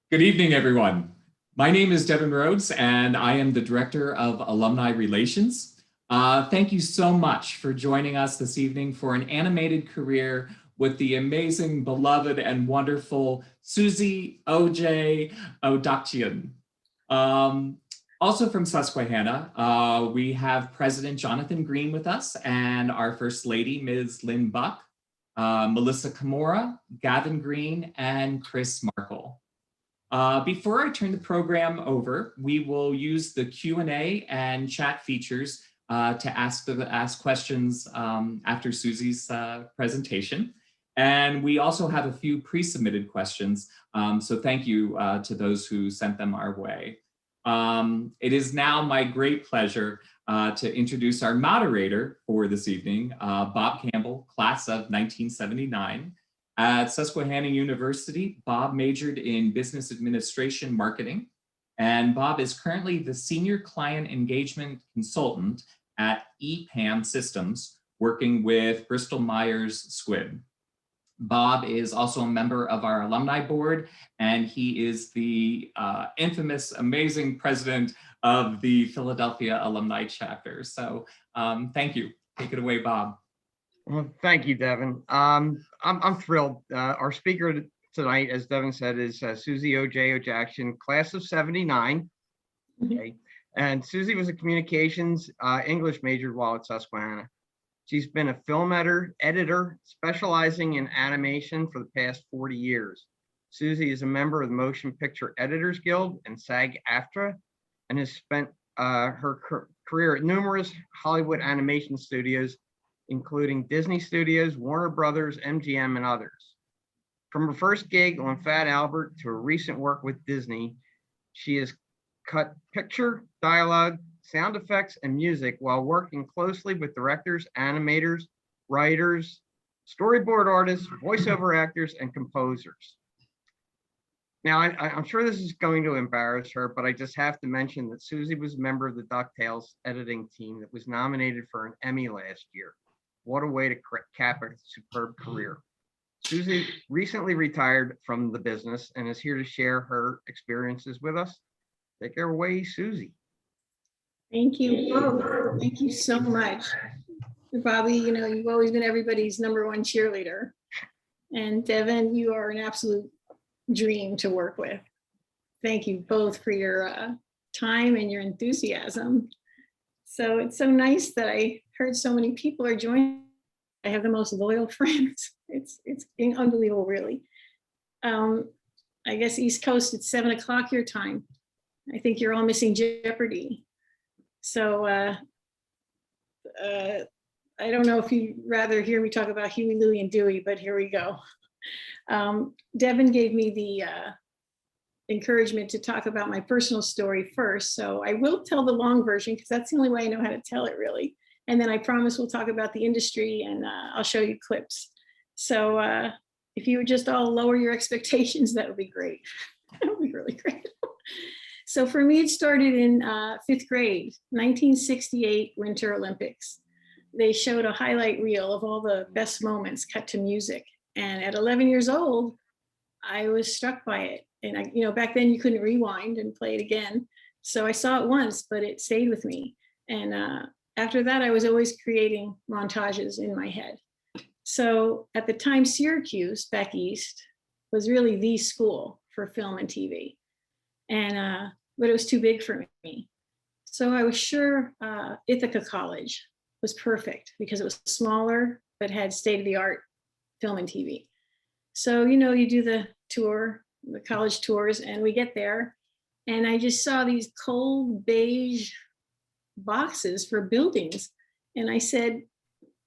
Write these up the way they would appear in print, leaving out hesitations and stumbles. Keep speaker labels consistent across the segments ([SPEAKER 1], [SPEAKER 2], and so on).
[SPEAKER 1] Good evening, everyone. My name is Devin Rhodes, and I am the Director of Alumni Relations. Thank you so much for joining us this evening for an animated career with the amazing, beloved, and wonderful Susie Odjakjian. Also from Susquehanna, we have President Jonathan Green with us and our First Lady, Ms. Lynn Buck, Melissa Kimura, Gavin Green, and Chris Markle. Before I turn the program over, we will use the Q&A and chat features to ask questions after Susie's presentation. And we also have a few pre-submitted questions, so thank you to those who sent them our way. It is now my great pleasure to introduce our moderator for this evening, Bob Campbell, class of 1979. At Susquehanna University, Bob majored in business administration marketing, and Bob is currently the senior client engagement consultant at EPAM Systems, working with Bristol Myers Squibb. Bob is also a member of our alumni board, and he is the infamous, amazing president of the Philadelphia Alumni Chapter. So thank you. Take it away, Bob.
[SPEAKER 2] Well, thank you, Devin. I'm thrilled. Our speaker tonight, as Devin said, is Susie Odjakjian, class of 79. Okay. And Susie was a communications English major while at Susquehanna. She's been a film editor specializing in animation for the past 40 years. Susie is a member of the Motion Picture Editors Guild and SAG-AFTRA, and has spent her career at numerous Hollywood animation studios, including Disney Studios, Warner Brothers, MGM, and others. From her first gig on Fat Albert to her recent work with Disney, she has cut picture, dialogue, sound effects, and music while working closely with directors, animators, writers, storyboard artists, voiceover actors, and composers. Now, I'm sure this is going to embarrass her, but I just have to mention that Susie was a member of the DuckTales editing team that was nominated for an Emmy last year. What a way to cap a superb career. Susie recently retired from the business and is here to share her experiences with us. Take her away, Susie.
[SPEAKER 3] Thank you both. Thank you so much. Bobby, you know, you've always been everybody's #1 cheerleader. And Devin, you are an absolute dream to work with. Thank you both for your time and your enthusiasm. So it's so nice that I heard so many people are joining. I have the most loyal friends. It's being unbelievable, really. I guess East Coast, it's 7 o'clock your time. I think you're all missing Jeopardy. So I don't know if you'd rather hear me talk about Huey, Louie, and Dewey, but here we go. Devin gave me the encouragement to talk about my personal story first. So I will tell the long version because that's the only way I know how to tell it, really. And then I promise we'll talk about the industry and I'll show you clips. So if you would just all lower your expectations, that would be great. That would be really great. So for me, it started in 5th grade, 1968 Winter Olympics. They showed a highlight reel of all the best moments cut to music. And at 11 years old, I was struck by it. And you know, back then you couldn't rewind and play it again. So I saw it once, but it stayed with me. And after that, I was always creating montages in my head. So at the time, Syracuse, back east, was really the school for film and TV. And but it was too big for me. So I was sure Ithaca College was perfect because it was smaller, but had state-of-the-art film and TV. So, you know, you do the tour, the college tours, and we get there. And I just saw these cold beige boxes for buildings. And I said,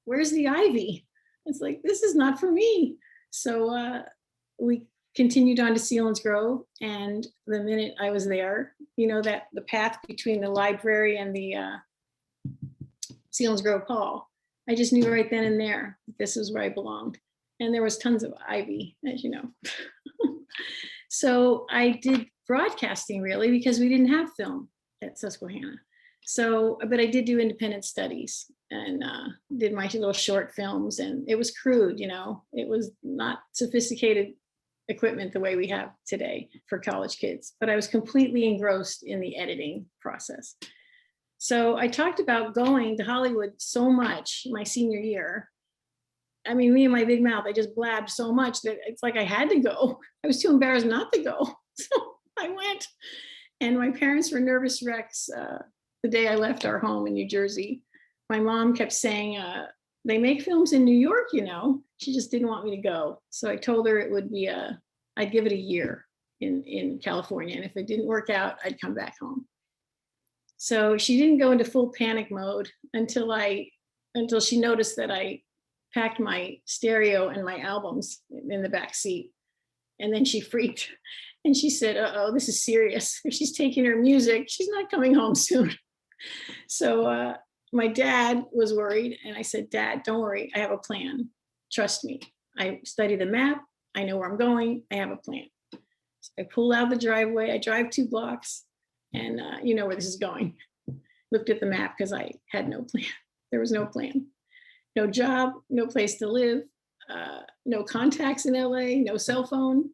[SPEAKER 3] where's the ivy? It's like, this is not for me. So we continued on to Sealands Grove. And the minute I was there, you know, that the path between the library and the Sealands Grove Hall, I just knew right then and there, this is where I belonged. And there was tons of ivy, as you know. So I did broadcasting really because we didn't have film at Susquehanna. So, but I did do independent studies and did my little short films, and it was crude, you know, it was not sophisticated equipment the way we have today for college kids, but I was completely engrossed in the editing process. So I talked about going to Hollywood so much my senior year. I mean, me and my big mouth, I just blabbed so much that it's like I had to go. I was too embarrassed not to go. So I went, and my parents were nervous wrecks the day I left our home in New Jersey. My mom kept saying, they make films in New York, you know. She just didn't want me to go. So I told her it would be I'd give it a year in California. And if it didn't work out, I'd come back home. So she didn't go into full panic mode until she noticed that I packed my stereo and my albums in the back seat. And then she freaked and she said, uh-oh, this is serious. If she's taking her music, she's not coming home soon. So my dad was worried, and I said, Dad, don't worry, I have a plan. Trust me. I study the map. I know where I'm going. I have a plan. So I pull out the driveway. I drive 2 blocks, and you know where this is going. Looked at the map because I had no plan. There was no plan. No job, no place to live, no contacts in LA, no cell phone.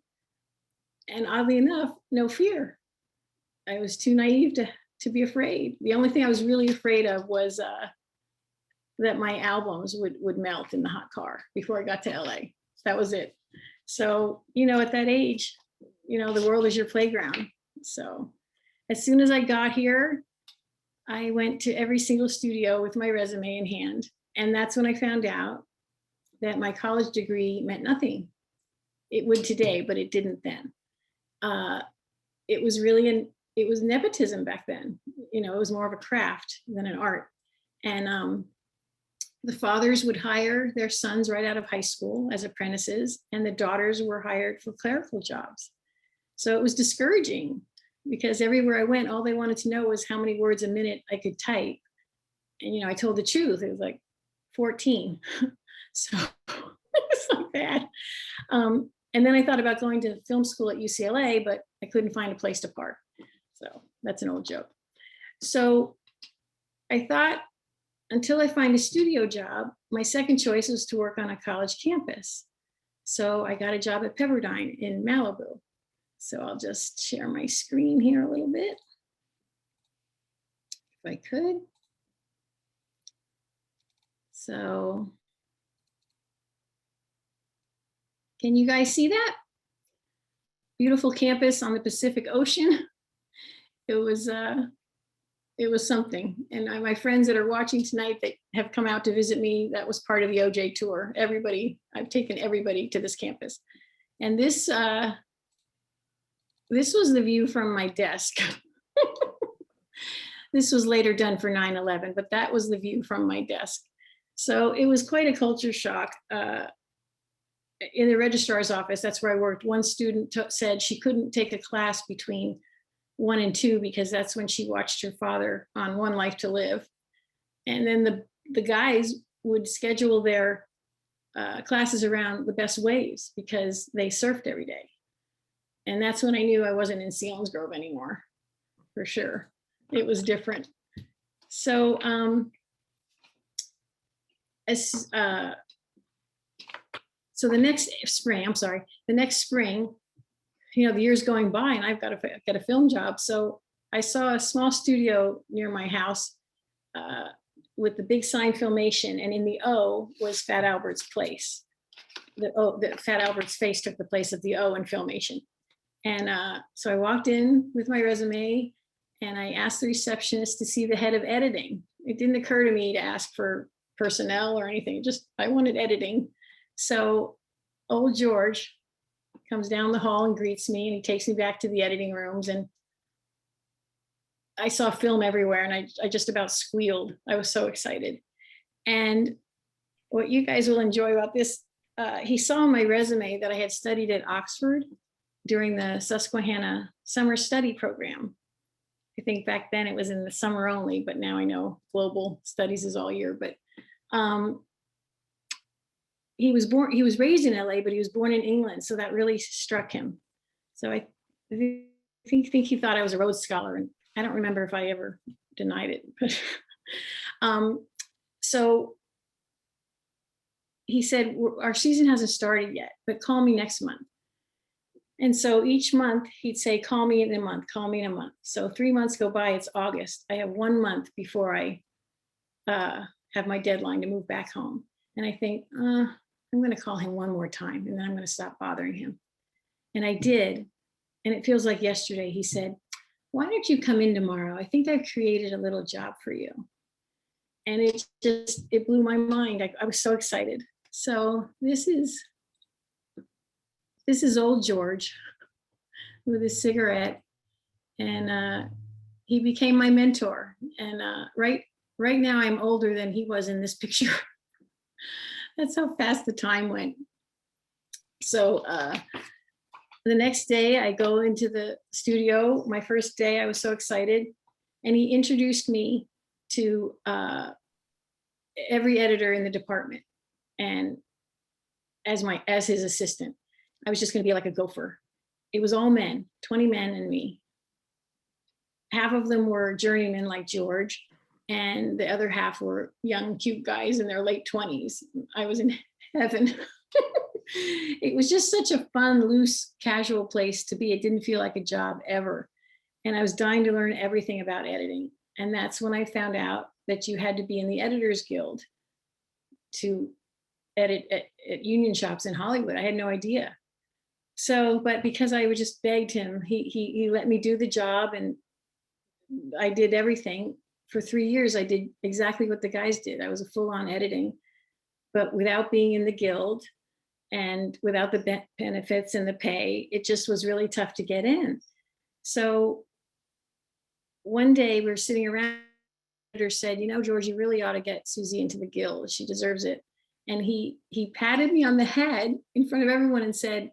[SPEAKER 3] And oddly enough, no fear. I was too naive to be afraid. The only thing I was really afraid of was that my albums would melt in the hot car before I got to LA. That was it. So, you know, at that age, you know, the world is your playground. So as soon as I got here, I went to every single studio with my resume in hand. And that's when I found out that my college degree meant nothing. It would today, but it didn't then. It was really it was nepotism back then. You know, it was more of a craft than an art. And the fathers would hire their sons right out of high school as apprentices, and the daughters were hired for clerical jobs. So it was discouraging because everywhere I went, all they wanted to know was how many words a minute I could type. And, you know, I told the truth. It was like 14. So it's not bad. And then I thought about going to film school at UCLA, but I couldn't find a place to park. So that's an old joke. So I thought, until I find a studio job, my second choice was to work on a college campus. So I got a job at Pepperdine in Malibu. So I'll just share my screen here a little bit, if I could. So can you guys see that? Beautiful campus on the Pacific Ocean. It was something. And my friends that are watching tonight that have come out to visit me, that was part of the OJ tour. Everybody, I've taken everybody to this campus. And this was the view from my desk. This was later done for 9/11, but that was the view from my desk. So it was quite a culture shock. In the registrar's office, that's where I worked, one student said she couldn't take a class between 1 and 2 because that's when she watched her father on One Life to Live. And then the guys would schedule their classes around the best waves because they surfed every day. And that's when I knew I wasn't in Selinsgrove anymore, for sure. It was different. So so the next spring, you know, the year's going by and I've got to get a film job. So I saw a small studio near my house with the big sign Filmation, and in the O was Fat Albert's place. The Fat Albert's face took the place of the O in Filmation. And so I walked in with my resume and I asked the receptionist to see the head of editing. It didn't occur to me to ask for personnel or anything, just I wanted editing. So old George comes down the hall and greets me, and he takes me back to the editing rooms, and I saw film everywhere, and I just about squealed. I was so excited. And what you guys will enjoy about this, he saw my resume that I had studied at Oxford during the Susquehanna summer study program. I think back then it was in the summer only, but now I know global studies is all year. But he was raised in LA, but he was born in England. So that really struck him. So I think he thought I was a Rhodes Scholar, and I don't remember if I ever denied it. But so he said, our season hasn't started yet, but call me next month. And so each month he'd say, call me in a month, call me in a month. So 3 months go by, it's August. I have 1 month before I have my deadline to move back home. And I think, I'm going to call him one more time and then I'm going to stop bothering him. And I did. And it feels like yesterday he said, why don't you come in tomorrow? I think I've created a little job for you. And it blew my mind. I was so excited. So this is old George with his cigarette. And he became my mentor. And right now I'm older than he was in this picture. That's how fast the time went. So the next day I go into the studio. My first day, I was so excited. And he introduced me to every editor in the department. And as his assistant, I was just gonna be like a gopher. It was all men, 20 men and me. Half of them were journeymen like George, and the other half were young, cute guys in their late 20s. I was in heaven. It was just such a fun, loose, casual place to be. It didn't feel like a job ever. And I was dying to learn everything about editing. And that's when I found out that you had to be in the Editors Guild to edit at union shops in Hollywood. I had no idea. So, but because I would just begged him, he let me do the job, and I did everything. For 3 years, I did exactly what the guys did. I was a full-on editing, but without being in the guild and without the benefits and the pay, it just was really tough to get in. So one day we were sitting around, the editor said, you know, George, you really ought to get Susie into the guild. She deserves it. And he patted me on the head in front of everyone and said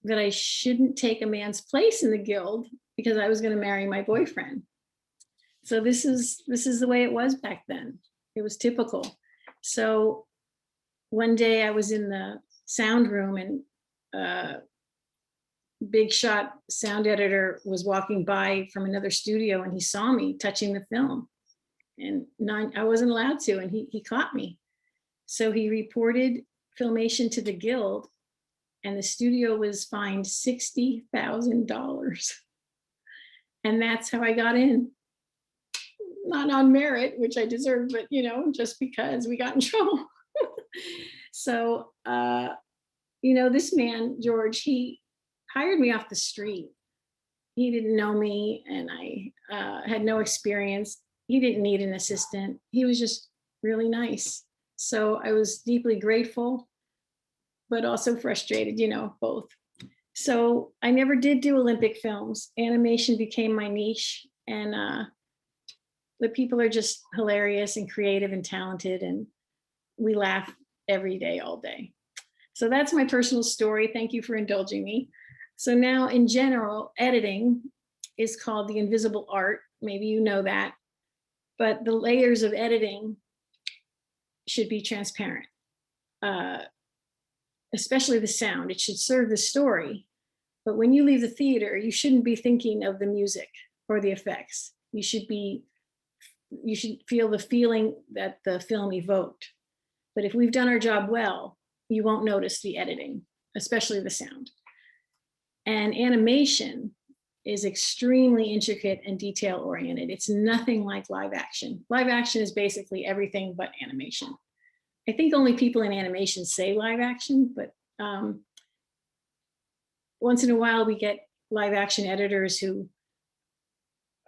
[SPEAKER 3] that I shouldn't take a man's place in the guild because I was going to marry my boyfriend. So this is the way it was back then. It was typical. So one day I was in the sound room, and big shot sound editor was walking by from another studio, and he saw me touching the film, and I wasn't allowed to, and he caught me. So he reported Filmation to the guild, and the studio was fined $60,000. And that's how I got in. Not on merit, which I deserve, but just because we got in trouble. So, this man, George, he hired me off the street. He didn't know me, and I had no experience. He didn't need an assistant. He was just really nice. So I was deeply grateful, but also frustrated, both. So I never did do Olympic films. Animation became my niche, and the people are just hilarious and creative and talented, and we laugh every day, all day. So that's my personal story. Thank you for indulging me. So now, in general, editing is called the invisible art. Maybe you know that, but the layers of editing should be transparent, especially the sound. It should serve the story, but when you leave the theater, you shouldn't be thinking of the music or the effects. You should feel the feeling that the film evoked. But if we've done our job well, you won't notice the editing, especially the sound. And animation is extremely intricate and detail oriented. It's nothing like live action. Live action is basically everything but animation. I think only people in animation say live action, but once in a while we get live action editors who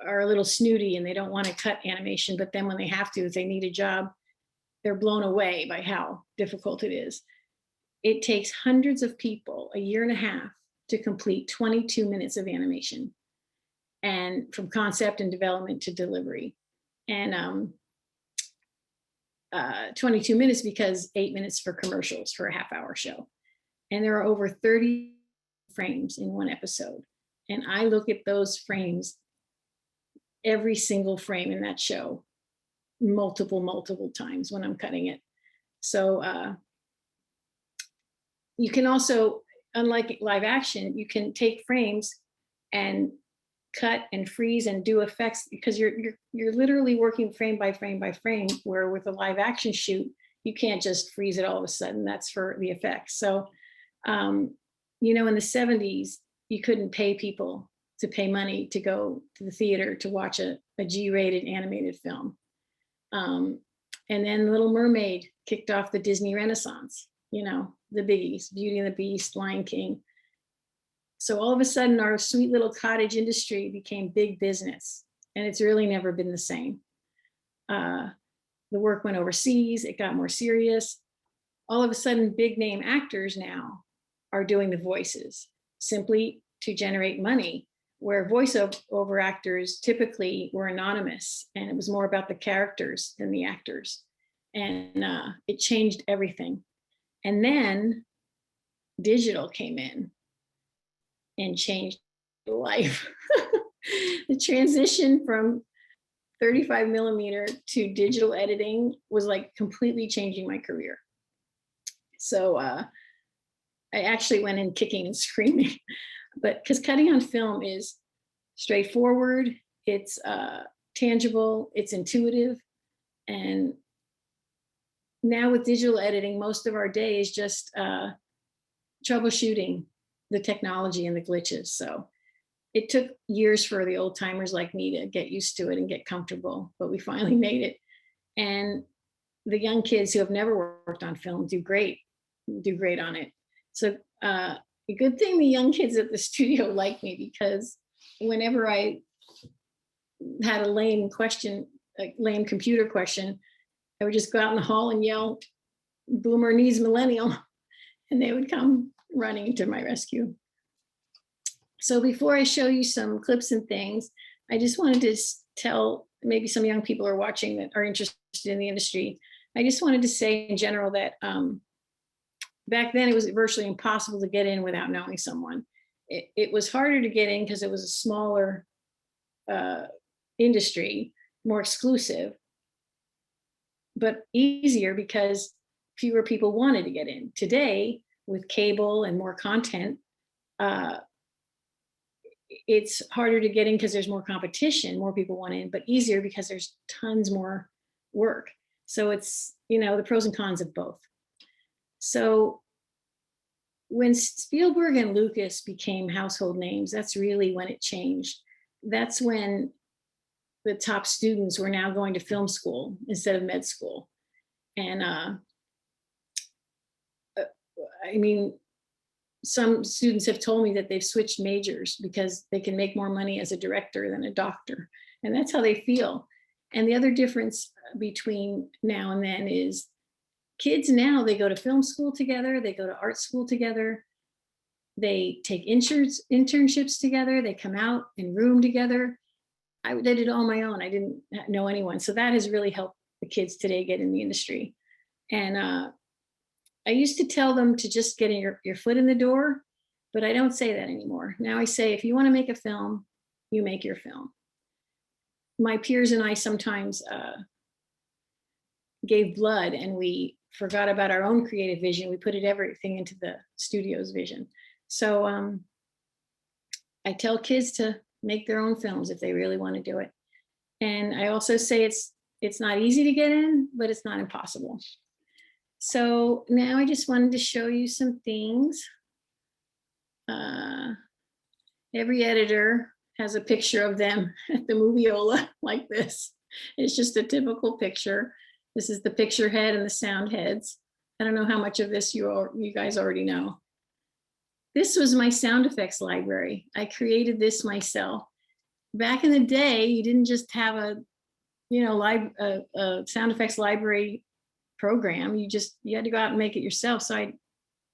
[SPEAKER 3] are a little snooty and they don't want to cut animation, but then when they have to, if they need a job, they're blown away by how difficult it is. It takes hundreds of people a year and a half to complete 22 minutes of animation, and from concept and development to delivery. And 22 minutes because 8 minutes for commercials for a half-hour show. And there are over 30 frames in one episode. And I look at those frames, every single frame in that show, multiple times when I'm cutting it. So you can also, unlike live action, you can take frames and cut and freeze and do effects, because you're literally working frame by frame by frame, where with a live action shoot, you can't just freeze it all of a sudden. That's for the effects. So, in the 70s, you couldn't pay people to pay money to go to the theater to watch a G-rated animated film. And then Little Mermaid kicked off the Disney Renaissance, you know, the biggies, Beauty and the Beast, Lion King. So all of a sudden, our sweet little cottage industry became big business, and it's really never been the same. The work went overseas, it got more serious. All of a sudden, big name actors now are doing the voices simply to generate money, where voiceover actors typically were anonymous, and it was more about the characters than the actors. And it changed everything. And then digital came in and changed life. The transition from 35 millimeter to digital editing was like completely changing my career. So I actually went in kicking and screaming, but because cutting on film is straightforward, it's tangible, it's intuitive. And now with digital editing, most of our day is just troubleshooting the technology and the glitches. So it took years for the old timers like me to get used to it and get comfortable, but we finally made it. And the young kids who have never worked on film do great on it. So a good thing the young kids at the studio like me, because whenever I had a lame question, a lame computer question, I would just go out in the hall and yell, "Boomer needs millennial," and they would come running to my rescue. So before I show you some clips and things, I just wanted to tell, maybe some young people are watching that are interested in the industry. I just wanted to say in general that back then it was virtually impossible to get in without knowing someone. It was harder to get in because it was a smaller industry, more exclusive, but easier because fewer people wanted to get in. Today, with cable and more content, it's harder to get in because there's more competition, more people want in, but easier because there's tons more work. So it's, you know, the pros and cons of both. So when Spielberg and Lucas became household names, that's really when it changed. That's when the top students were now going to film school instead of med school. And I mean, some students have told me that they've switched majors because they can make more money as a director than a doctor. And that's how they feel. And the other difference between now and then is kids now, they go to film school together, they go to art school together, they take internships together, they come out and room together. I did it all on my own. I didn't know anyone. So that has really helped the kids today get in the industry. And I used to tell them to just get your foot in the door, but I don't say that anymore. Now I say, if you want to make a film, you make your film. My peers and I sometimes gave blood and we forgot about our own creative vision. We put everything into the studio's vision. So I tell kids to make their own films if they really want to do it. And I also say it's not easy to get in, but it's not impossible. So now I just wanted to show you some things. Every editor has a picture of them at the moviola like this. It's just a typical picture. This is the picture head and the sound heads. I don't know how much of this you guys already know. This was my sound effects library. I created this myself. Back in the day, you didn't just have a sound effects library program. You had to go out and make it yourself. So I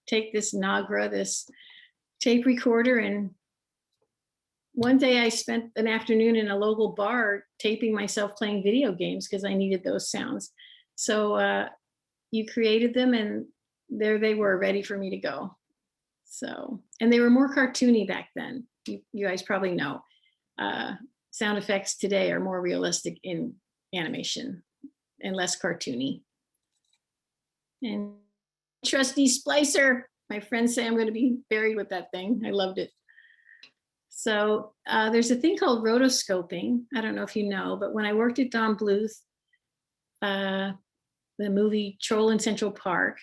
[SPEAKER 3] take this Nagra, this tape recorder, and one day I spent an afternoon in a local bar taping myself playing video games because I needed those sounds. So you created them and there they were ready for me to go. So, and they were more cartoony back then. You guys probably know. Sound effects today are more realistic in animation and less cartoony. And trusty splicer, my friends say I'm going to be buried with that thing. I loved it. So there's a thing called rotoscoping. I don't know if you know, but when I worked at Don Bluth, the movie Troll in Central Park,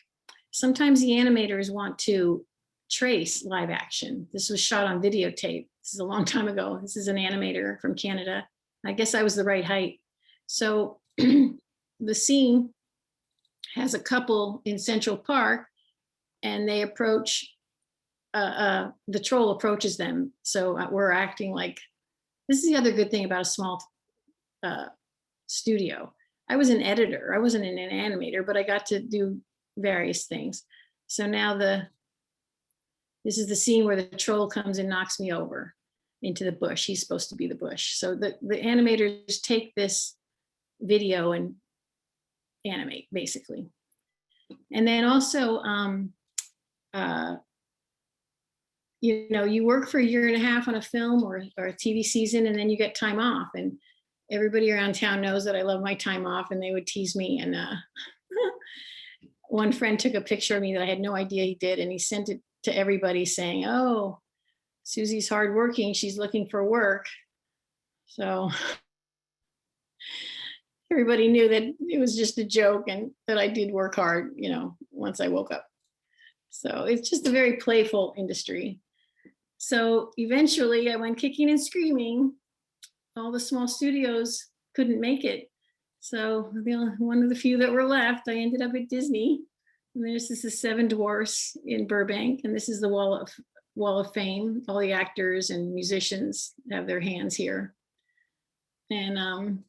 [SPEAKER 3] sometimes the animators want to Trace live action. This was shot on videotape. This is a long time ago. This is an animator from Canada. I guess I was the right height. So the scene has a couple in Central Park, and they approach, the troll approaches them. So we're acting like, this is the other good thing about a small studio. I was an editor. I wasn't an animator, but I got to do various things. So now this is the scene where the troll comes and knocks me over into the bush. He's supposed to be the bush. So the animators take this video and animate, basically. And then also, you work for a year and a half on a film or a TV season, and then you get time off. And everybody around town knows that I love my time off, and they would tease me. And one friend took a picture of me that I had no idea he did, and he sent it to everybody saying, "Oh, Susie's hardworking. She's looking for work." So everybody knew that it was just a joke and that I did work hard, once I woke up. So it's just a very playful industry. So eventually I went kicking and screaming. All the small studios couldn't make it. So one of the few that were left, I ended up at Disney. And this is the Seven Dwarfs in Burbank. And this is the Wall of Fame. All the actors and musicians have their hands here. And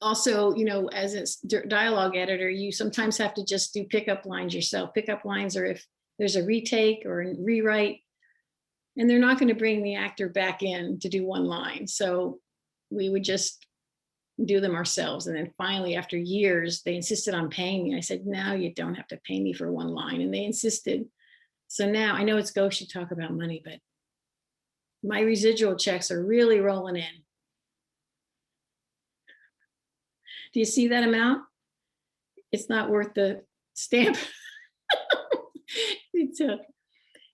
[SPEAKER 3] also, as a dialogue editor, you sometimes have to just do pickup lines yourself. Pickup lines are if there's a retake or a rewrite, and they're not going to bring the actor back in to do one line. So we would just do them ourselves. And then finally, after years, they insisted on paying me. I said, "No, you don't have to pay me for one line." And they insisted. So now I know it's gauche to talk about money, but my residual checks are really rolling in. Do you see that amount? It's not worth the stamp it took.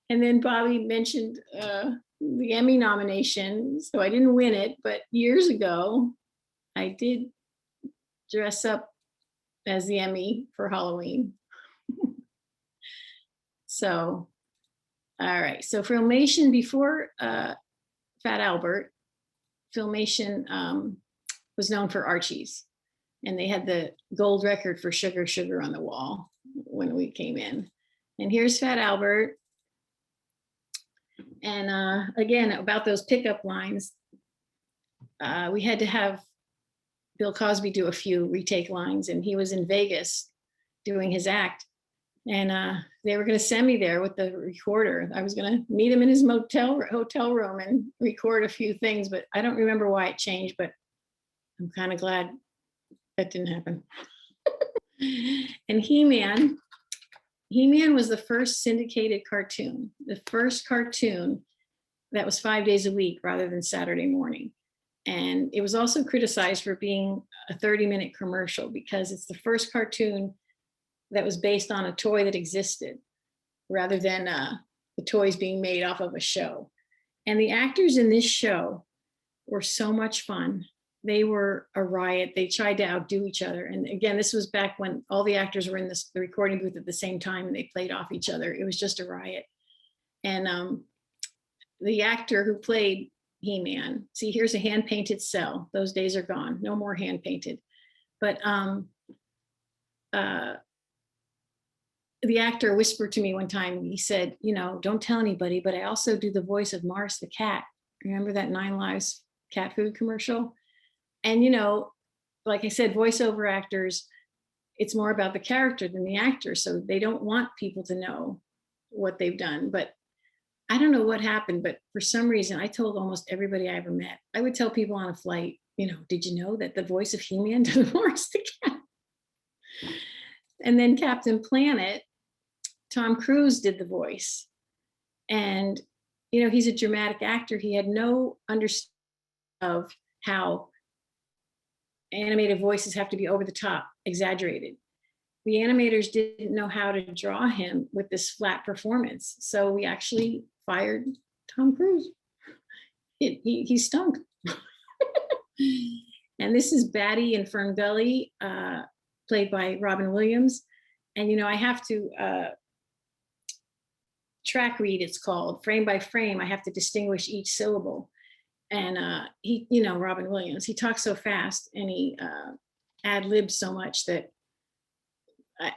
[SPEAKER 3] And then Bobby mentioned the Emmy nomination. So I didn't win it, but years ago, I did dress up as the Emmy for Halloween. So, all right. So Filmation before Fat Albert, Filmation was known for Archie's. And they had the gold record for Sugar, Sugar on the Wall when we came in. And here's Fat Albert. And again, about those pickup lines, we had to have Bill Cosby do a few retake lines, and he was in Vegas doing his act. And they were going to send me there with the recorder. I was going to meet him in his hotel room and record a few things, but I don't remember why it changed, but I'm kind of glad that didn't happen. And He-Man was the first syndicated cartoon, the first cartoon that was 5 days a week rather than Saturday morning. And it was also criticized for being a 30-minute commercial because it's the first cartoon that was based on a toy that existed rather than the toys being made off of a show. And the actors in this show were so much fun. They were a riot. They tried to outdo each other. And again, this was back when all the actors were in the recording booth at the same time and they played off each other. It was just a riot. And the actor who played He-Man, see, here's a hand-painted cell. Those days are gone. No more hand-painted. But the actor whispered to me one time, he said, "Don't tell anybody, but I also do the voice of Mars the cat." Remember that 9 Lives cat food commercial? And, like I said, voiceover actors, it's more about the character than the actor. So they don't want people to know what they've done. But I don't know what happened, but for some reason, I told almost everybody I ever met. I would tell people on a flight, "Did you know that the voice of He-Man did Mars the cat?" And then Captain Planet, Tom Cruise did the voice. And, he's a dramatic actor. He had no understanding of how animated voices have to be over the top, exaggerated. The animators didn't know how to draw him with this flat performance. So we actually fired Tom Cruise. He stunk. And this is Batty and Fern Gully, played by Robin Williams. And, I have to track read, it's called, frame by frame. I have to distinguish each syllable. And he, Robin Williams, he talks so fast and he ad-libs so much that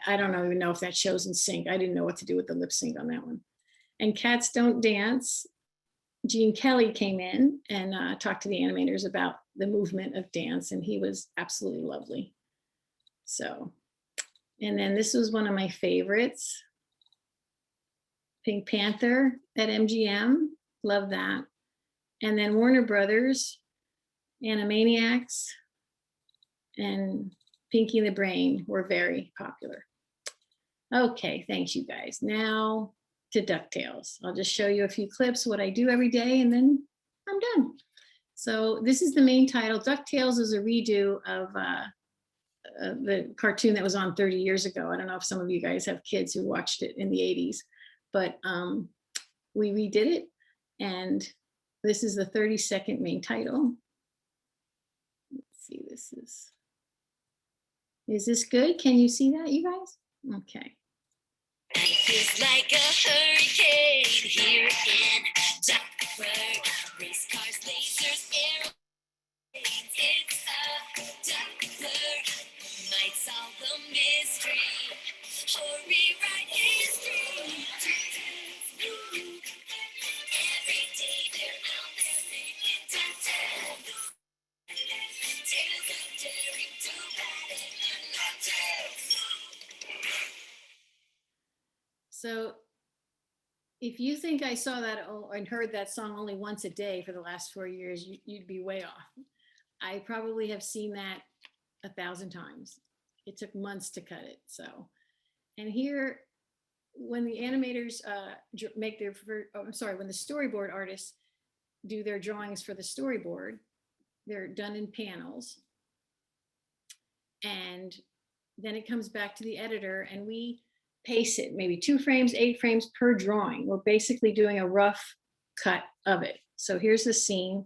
[SPEAKER 3] I don't even know if that shows in sync. I didn't know what to do with the lip sync on that one. And Cats Don't Dance, Gene Kelly came in and talked to the animators about the movement of dance, and he was absolutely lovely. So, and then this was one of my favorites, Pink Panther at MGM, love that. And then Warner Brothers, Animaniacs, and Pinky and the Brain were very popular. Okay, thanks you guys. Now to DuckTales. I'll just show you a few clips, what I do every day, and then I'm done. So this is the main title. DuckTales is a redo of the cartoon that was on 30 years ago. I don't know if some of you guys have kids who watched it in the 80s, but we redid it. And this is the 30-second main title. Let's see, is this good? Can you see that, you guys? Okay.
[SPEAKER 4] It's like a hurricane here in Duckburg. Race cars, lasers, airplanes. It's a Duckburg. Might solve the mystery or rewrite history. Every day they're out there making DuckTales. Tales of daring, too bad and DuckTales.
[SPEAKER 3] So if you think I saw that and heard that song only once a day for the last 4 years, you'd be way off. I probably have seen that 1,000 times. It took months to cut it. So, and here, when the animators make their, when the storyboard artists do their drawings for the storyboard, they're done in panels. And then it comes back to the editor and we pace it, maybe 2 frames, 8 frames per drawing. We're basically doing a rough cut of it. So here's the scene.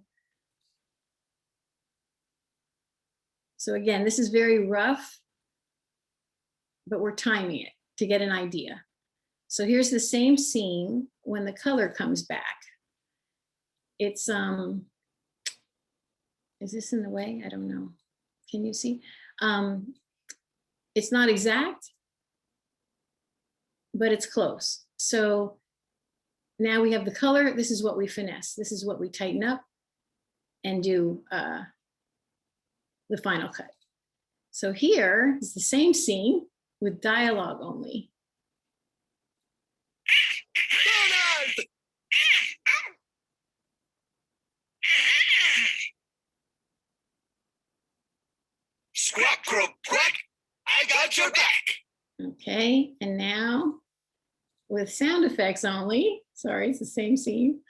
[SPEAKER 3] So again, this is very rough, but we're timing it to get an idea. So here's the same scene when the color comes back. It's, is this in the way? I don't know. Can you see? It's not exact, but it's close. So now we have the color. This is what we finesse. This is what we tighten up and do the final cut. So here is the same scene with dialogue only.
[SPEAKER 4] Squawk, croak, quack, I got your back.
[SPEAKER 3] Okay, and now with sound effects only. Sorry, it's the same scene.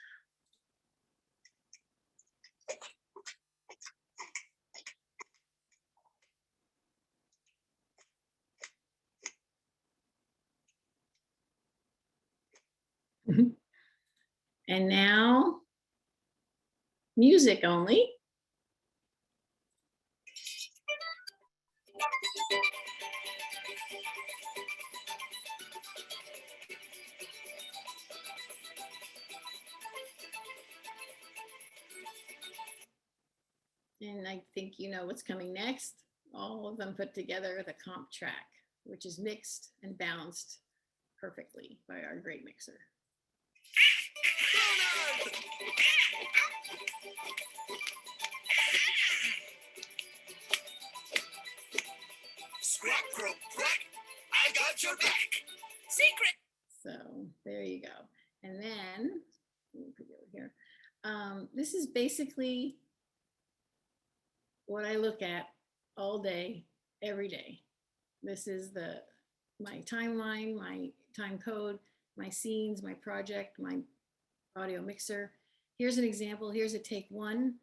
[SPEAKER 3] And now music only. And I think you know what's coming next. All of them put together, the comp track, which is mixed and balanced perfectly by our great mixer.
[SPEAKER 4] Squawk, croak, quack, I got your back. Secret.
[SPEAKER 3] So there you go. And then, let me put it over here. This is basically what I look at all day, every day. This is my timeline, my time code, my scenes, my project, my audio mixer. Here's an example. Here's a take 1.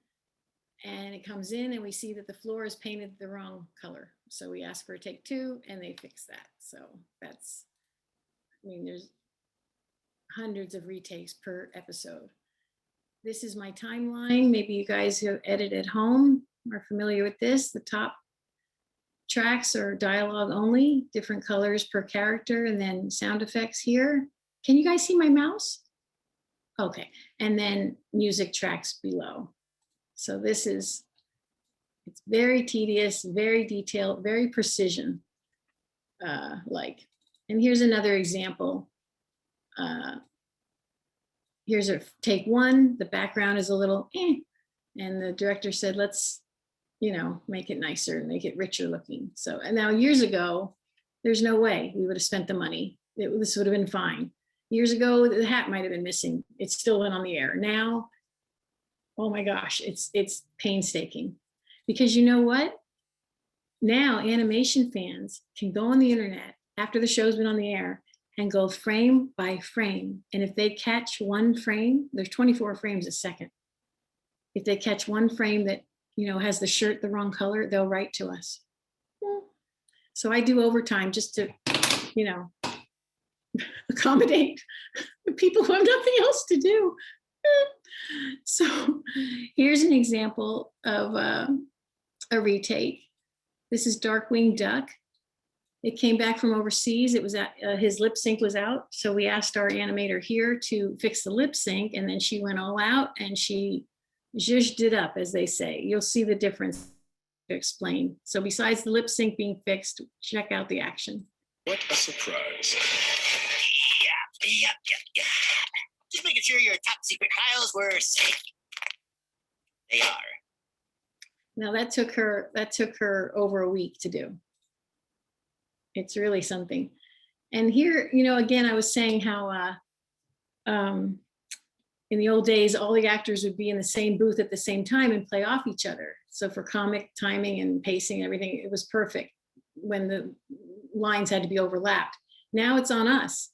[SPEAKER 3] And it comes in and we see that the floor is painted the wrong color. So we ask for a take 2 and they fix that. So that's, I mean, there's hundreds of retakes per episode. This is my timeline. Maybe you guys who edit at home are familiar with this. The top tracks are dialogue only, different colors per character, and then sound effects here. Can you guys see my mouse? Okay, and then music tracks below. So this is, it's very tedious, very detailed, very precision. Like, and here's another example. Here's a take one, the background is a little and the director said, let's, you know, make it nicer and make it richer looking. So, and now years ago, there's no way we would have spent the money. This would have been fine. Years ago, the hat might have been missing. It still went on the air. Now, oh my gosh, it's painstaking. Because you know what? Now animation fans can go on the internet after the show's been on the air and go frame by frame. And if they catch one frame, there's 24 frames a second. If they catch one frame that, you know, has the shirt the wrong color, they'll write to us. So I do overtime just to, you know, accommodate the people who have nothing else to do. So here's an example of a retake. This is Darkwing Duck. It came back from overseas. It was at, his lip sync was out. So we asked our animator here to fix the lip sync, and then she went all out and she zhuzhed it up, as they say. You'll see the difference to explain. So besides the lip sync being fixed, check out the action.
[SPEAKER 4] What a surprise. Yep. Just making sure your top secret files were safe. They are.
[SPEAKER 3] Now that took her over a week to do. It's really something. And here, you know, again, I was saying how in the old days, all the actors would be in the same booth at the same time and play off each other. So for comic timing and pacing and everything, it was perfect when the lines had to be overlapped. Now it's on us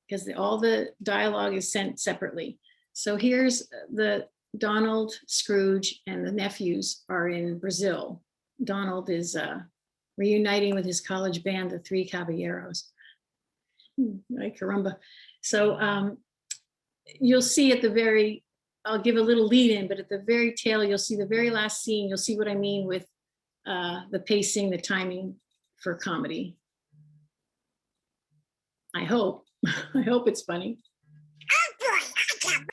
[SPEAKER 3] because all the dialogue is sent separately. So here's the Donald, Scrooge, and the nephews are in Brazil. Donald is reuniting with his college band, the Three Caballeros. Ay, caramba. So you'll see at the very, I'll give a little lead in, but at the very tail, you'll see the very last scene. You'll see what I mean with the pacing, the timing for comedy. I hope. I hope it's funny.
[SPEAKER 4] Oh boy, I can't wait.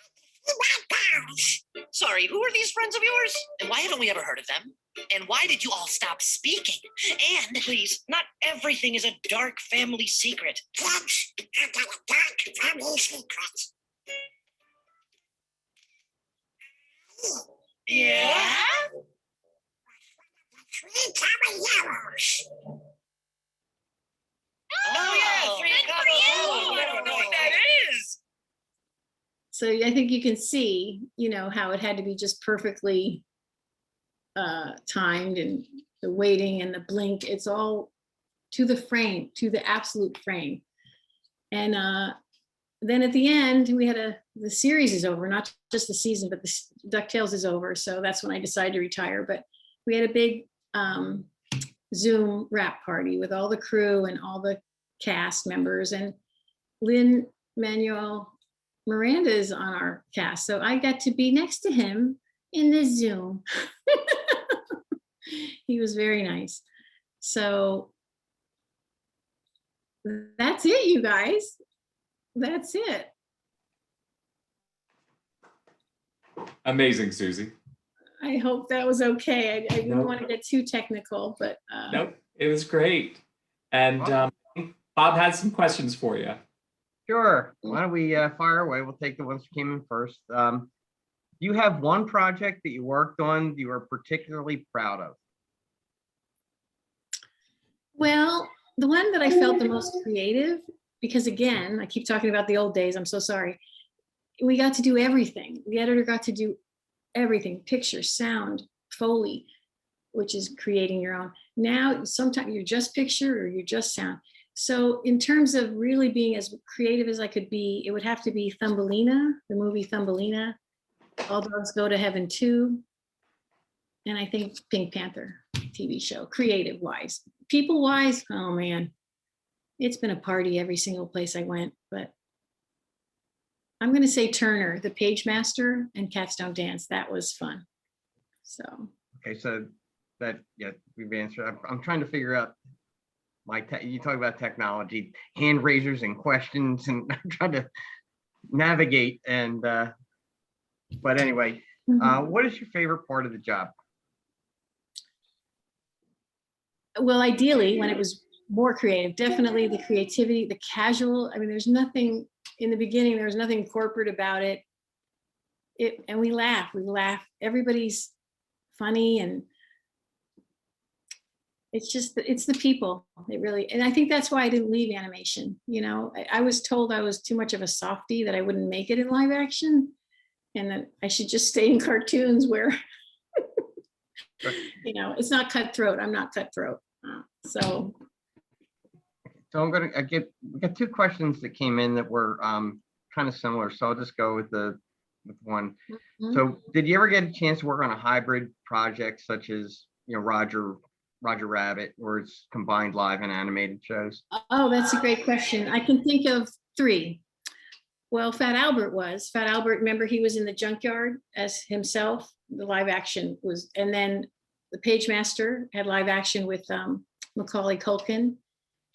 [SPEAKER 4] Sorry, who are these friends of yours? And why haven't we ever heard of them? And why did you all stop speaking? And please, not everything is a dark family secret. Kids, I've got a dark family secret. Yeah? Three Caballeros. Oh yeah, Three Caballeros. I don't know what that is.
[SPEAKER 3] So I think you can see, you know, how it had to be just perfectly timed, and the waiting and the blink, it's all to the frame, to the absolute frame. And then at the end, we had the series is over, not just the season, but the DuckTales is over. So that's when I decided to retire. But we had a big Zoom wrap party with all the crew and all the cast members, and Lin-Manuel Miranda is on our cast. So I got to be next to him in the Zoom. He was very nice. So that's it, you guys. That's it.
[SPEAKER 1] Amazing, Susie.
[SPEAKER 3] I hope that was okay. I didn't
[SPEAKER 1] Nope.
[SPEAKER 3] want to get too technical, but
[SPEAKER 1] Nope, it was great. And Bob had some questions for you.
[SPEAKER 2] Sure. Why don't we fire away? We'll take the ones that came in first. Do you have one project that you worked on you are particularly proud of?
[SPEAKER 3] well, the one that I felt the most creative, because again, I keep talking about the old days, I'm so sorry. We got to do everything. The editor got to do everything, picture, sound, Foley, which is creating your own. Now, sometimes you're just picture or you're just sound. So in terms of really being as creative as I could be, it would have to be Thumbelina, the movie Thumbelina, All Dogs Go to Heaven 2, and I think Pink Panther TV show, creative wise. People wise, oh man, it's been a party every single place I went, but I'm gonna say Turner, the Page Master, and Cats Don't Dance. That was fun. So.
[SPEAKER 2] Okay, so that, yeah, we've answered. I'm trying to figure out you talk about technology, hand raisers and questions, and I'm trying to navigate. And but anyway, what is your favorite part of the job?
[SPEAKER 3] Well, ideally, when it was more creative, definitely the creativity, the casual. I mean, there's nothing in the beginning, there was nothing corporate about it. And we laugh. Everybody's funny, and it's just, it's the people. It really, and I think that's why I didn't leave animation. You know, I was told I was too much of a softie, that I wouldn't make it in live action, and that I should just stay in cartoons where, you know, it's not cutthroat. I'm not cutthroat. So
[SPEAKER 2] I'm gonna we got two questions that came in that were kind of similar. So I'll just go with one. So did you ever get a chance to work on a hybrid project such as, you know, Roger Rabbit, where it's combined live and animated shows?
[SPEAKER 3] Oh, that's a great question. I can think of 3. Well, Fat Albert, remember, he was in the Junkyard as himself. The live action was, and then the Page Master had live action with Macaulay Culkin,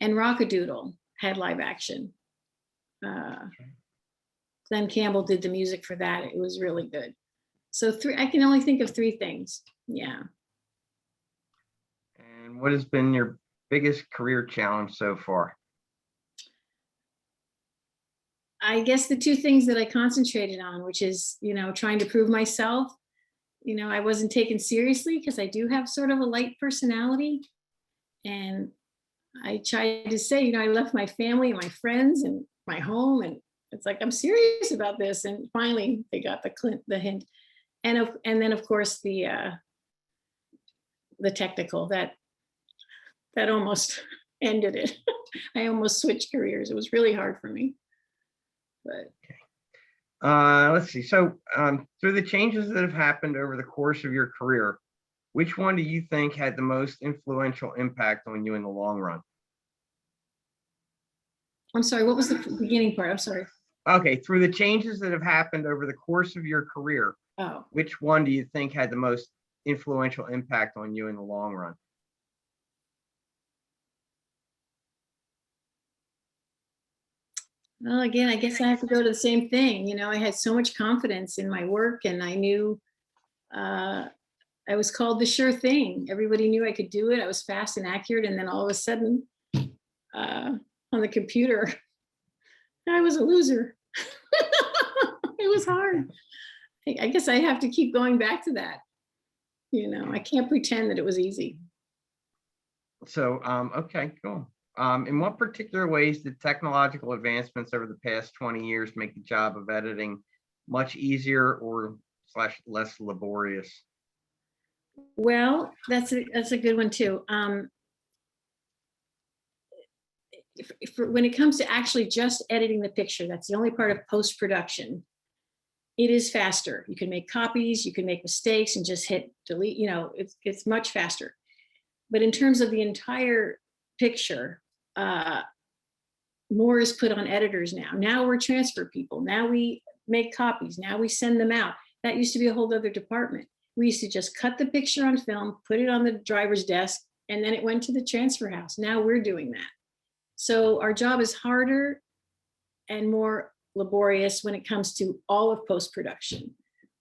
[SPEAKER 3] and Rockadoodle had live action. Glenn Campbell did the music for that. It was really good. So 3, I can only think of 3 things. Yeah.
[SPEAKER 2] And what has been your biggest career challenge so far?
[SPEAKER 3] I guess the 2 things that I concentrated on, which is, you know, trying to prove myself. You know, I wasn't taken seriously because I do have sort of a light personality. And I tried to say, you know, I left my family and my friends and my home, and it's like, I'm serious about this. And finally they got the hint. And then of course the technical that almost ended it. I almost switched careers. It was really hard for me. But
[SPEAKER 2] let's see. So through the changes that have happened over the course of your career, which one do you think had the most influential impact on you in the long run?
[SPEAKER 3] I'm sorry, what was the beginning part? I'm sorry.
[SPEAKER 2] Okay, through the changes that have happened over the course of your career,
[SPEAKER 3] Oh,
[SPEAKER 2] which one do you think had the most influential impact on you in the long run?
[SPEAKER 3] well, again, I guess I have to go to the same thing. You know, I had so much confidence in my work, and I knew I was called the sure thing. Everybody knew I could do it. I was fast and accurate. And then all of a sudden, on the computer, I was a loser. It was hard. I guess I have to keep going back to that. You know, I can't pretend that it was easy.
[SPEAKER 2] So, okay, cool. In what particular ways did technological advancements over the past 20 years make the job of editing much easier or / less laborious?
[SPEAKER 3] Well, that's a good one too. When it comes to actually just editing the picture, that's the only part of post-production. It is faster. You can make copies, you can make mistakes and just hit delete, you know, it's much faster. But in terms of the entire picture, more is put on editors now. Now we're transfer people. Now we make copies. Now we send them out. That used to be a whole other department. We used to just cut the picture on film, put it on the driver's desk, and then it went to the transfer house. Now we're doing that. So our job is harder and more laborious when it comes to all of post-production.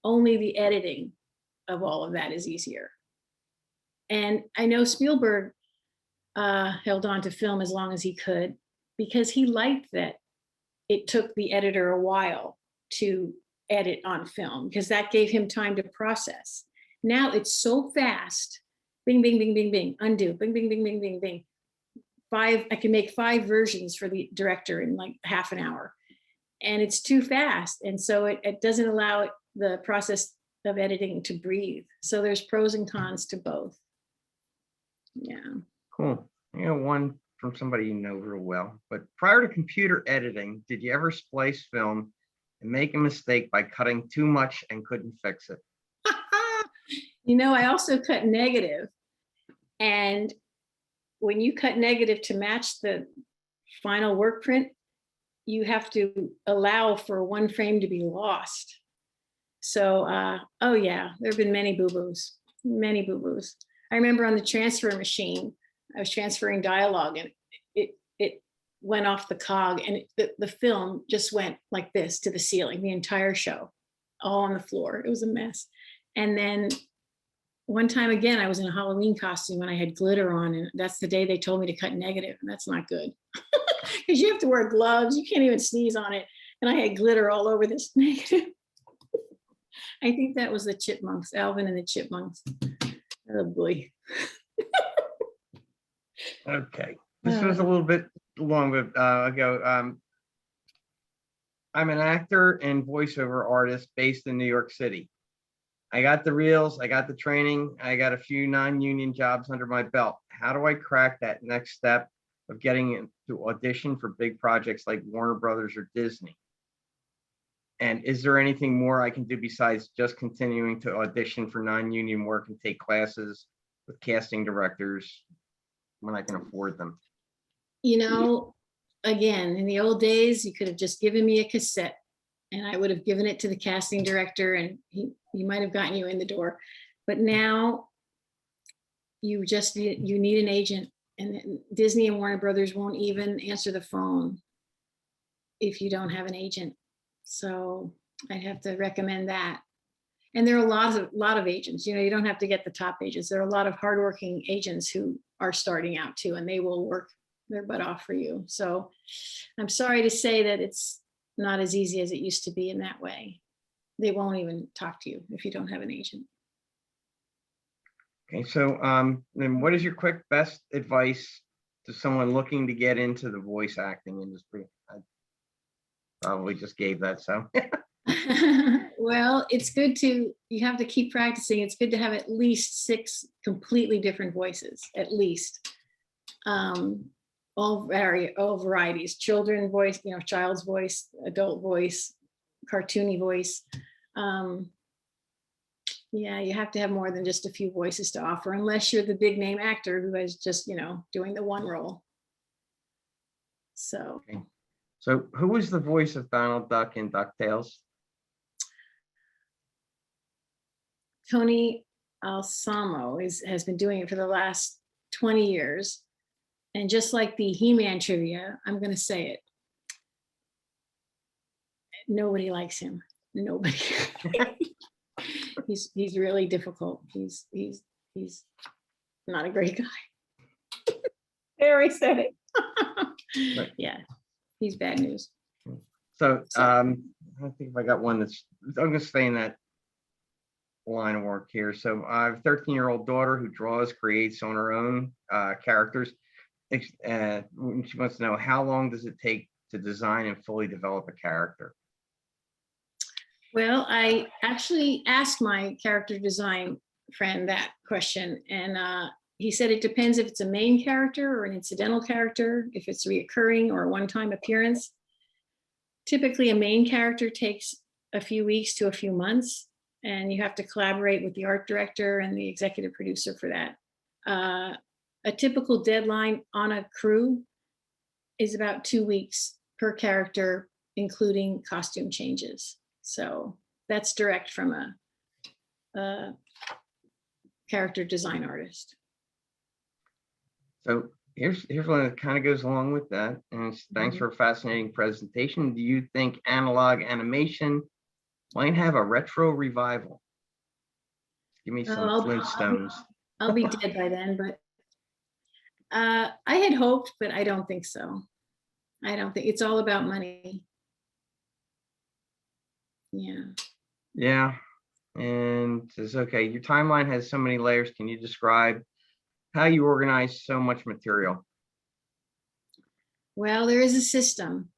[SPEAKER 3] Only the editing of all of that is easier. And I know Spielberg held on to film as long as he could because he liked that it took the editor a while to edit on film because that gave him time to process. Now it's so fast. Bing, bing, bing, bing, bing, undo, bing, bing, bing, bing, bing, bing. I can make 5 versions for the director in like half an hour. And it's too fast. And so it doesn't allow the process of editing to breathe. So there's pros and cons to both. Yeah.
[SPEAKER 2] Cool. You know, one from somebody you know real well, but prior to computer editing, did you ever splice film and make a mistake by cutting too much and couldn't fix it?
[SPEAKER 3] You know, I also cut negative. And when you cut negative to match the final work print, you have to allow for one frame to be lost. So, oh yeah, there have been many boo-boos, many boo-boos. I remember on the transfer machine, I was transferring dialogue and it went off the cog, and the film just went like this to the ceiling, the entire show, all on the floor. It was a mess. And then one time again, I was in a Halloween costume and I had glitter on, and that's the day they told me to cut negative, and that's not good. Because you have to wear gloves, you can't even sneeze on it. And I had glitter all over this negative. I think that was the Chipmunks, Alvin and the Chipmunks. Oh boy.
[SPEAKER 2] Okay, this was a little bit long ago. I'm an actor and voiceover artist based in New York City. I got the reels, I got the training, I got a few non-union jobs under my belt. How do I crack that next step of getting to audition for big projects like Warner Brothers or Disney? And is there anything more I can do besides just continuing to audition for non-union work and take classes with casting directors when I can afford them?
[SPEAKER 3] You know, again, in the old days, you could have just given me a cassette and I would have given it to the casting director, and he might have gotten you in the door. But now you need an agent, and Disney and Warner Brothers won't even answer the phone if you don't have an agent. So I'd have to recommend that. And there are a lot of agents. You know, you don't have to get the top agents. There are a lot of hardworking agents who are starting out too, and they will work their butt off for you. So I'm sorry to say that it's not as easy as it used to be in that way. They won't even talk to you if you don't have an agent.
[SPEAKER 2] Okay, so then what is your quick best advice to someone looking to get into the voice acting industry? I probably just gave that, so.
[SPEAKER 3] Well, it's good you have to keep practicing. It's good to have at least 6 completely different voices, at least. All varieties, children voice, you know, child's voice, adult voice, cartoony voice. Yeah, you have to have more than just a few voices to offer, unless you're the big name actor who is just, you know, doing the one role. So.
[SPEAKER 2] Okay. So who was the voice of Donald Duck in DuckTales?
[SPEAKER 3] Tony Alsamo has been doing it for the last 20 years. And just like the He-Man trivia, I'm going to say it. Nobody likes him. Nobody. He's really difficult. He's not a great guy. There, I said it.
[SPEAKER 2] Right.
[SPEAKER 3] Yeah, he's bad news.
[SPEAKER 2] So I think if I got one I'm going to stay in that line of work here. So I have a 13-year-old daughter who draws, creates on her own characters. She wants to know, how long does it take to design and fully develop a character?
[SPEAKER 3] Well, I actually asked my character design friend that question, and he said it depends if it's a main character or an incidental character, if it's reoccurring or a one-time appearance. Typically, a main character takes a few weeks to a few months, and you have to collaborate with the art director and the executive producer for that. A typical deadline on a crew is about 2 weeks per character, including costume changes. So that's direct from a character design artist.
[SPEAKER 2] So here's one that kind of goes along with that. And thanks for a fascinating presentation. Do you think analog animation might have a retro revival? Give me some Flintstones.
[SPEAKER 3] I'll be dead by then, but I had hoped, but I don't think so. I don't think it's all about money. Yeah.
[SPEAKER 2] Yeah. And it's okay. Your timeline has so many layers. Can you describe how you organize so much material?
[SPEAKER 3] Well, there is a system,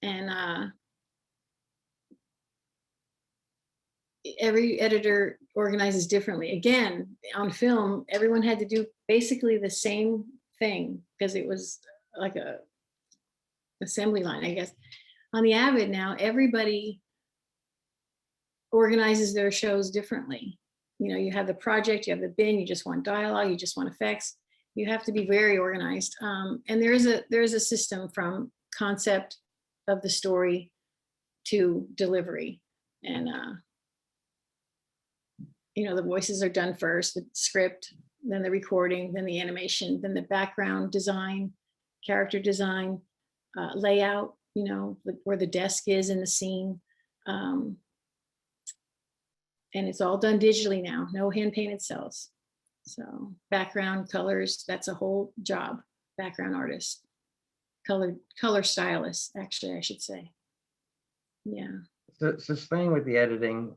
[SPEAKER 3] and every editor organizes differently. Again, on film, everyone had to do basically the same thing because it was like a assembly line, I guess. On the Avid now, everybody organizes their shows differently. You know, you have the project, you have the bin, you just want dialogue, you just want effects. You have to be very organized. And there is a system from concept of the story to delivery. And you know, the voices are done first, the script, then the recording, then the animation, then the background design, character design, layout, you know, where the desk is in the scene. And it's all done digitally now, no hand painted cells. So background colors, that's a whole job. Background artist, color stylist, actually, I should say. Yeah.
[SPEAKER 2] So staying with the editing,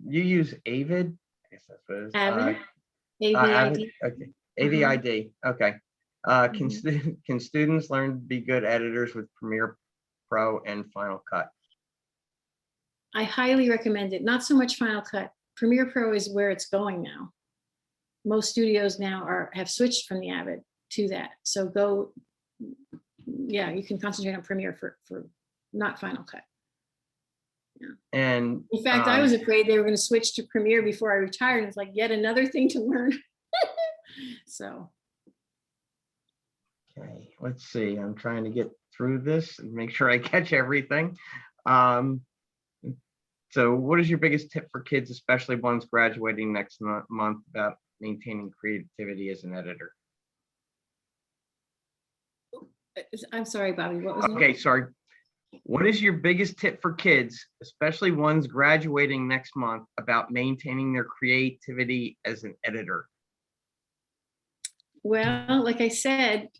[SPEAKER 2] you use Avid? I guess that's what it is.
[SPEAKER 3] Avid,
[SPEAKER 2] Avid,
[SPEAKER 3] AVID.
[SPEAKER 2] okay. AVID, okay. Can students learn to be good editors with Premiere Pro and Final Cut?
[SPEAKER 3] I highly recommend it. Not so much Final Cut. Premiere Pro is where it's going now. Most studios now have switched from the Avid to that. So go, yeah, you can concentrate on Premiere for not Final Cut. Yeah.
[SPEAKER 2] And
[SPEAKER 3] in fact, I was afraid they were going to switch to Premiere before I retired. It's like yet another thing to learn. So.
[SPEAKER 2] Okay, let's see. I'm trying to get through this and make sure I catch everything. So what is your biggest tip for kids, especially ones graduating next month, about maintaining creativity as an editor?
[SPEAKER 3] I'm sorry, Bobby, what was
[SPEAKER 2] Okay, sorry. What is your biggest tip for kids, especially ones graduating next month, about maintaining their creativity as an editor?
[SPEAKER 3] Well, like I said,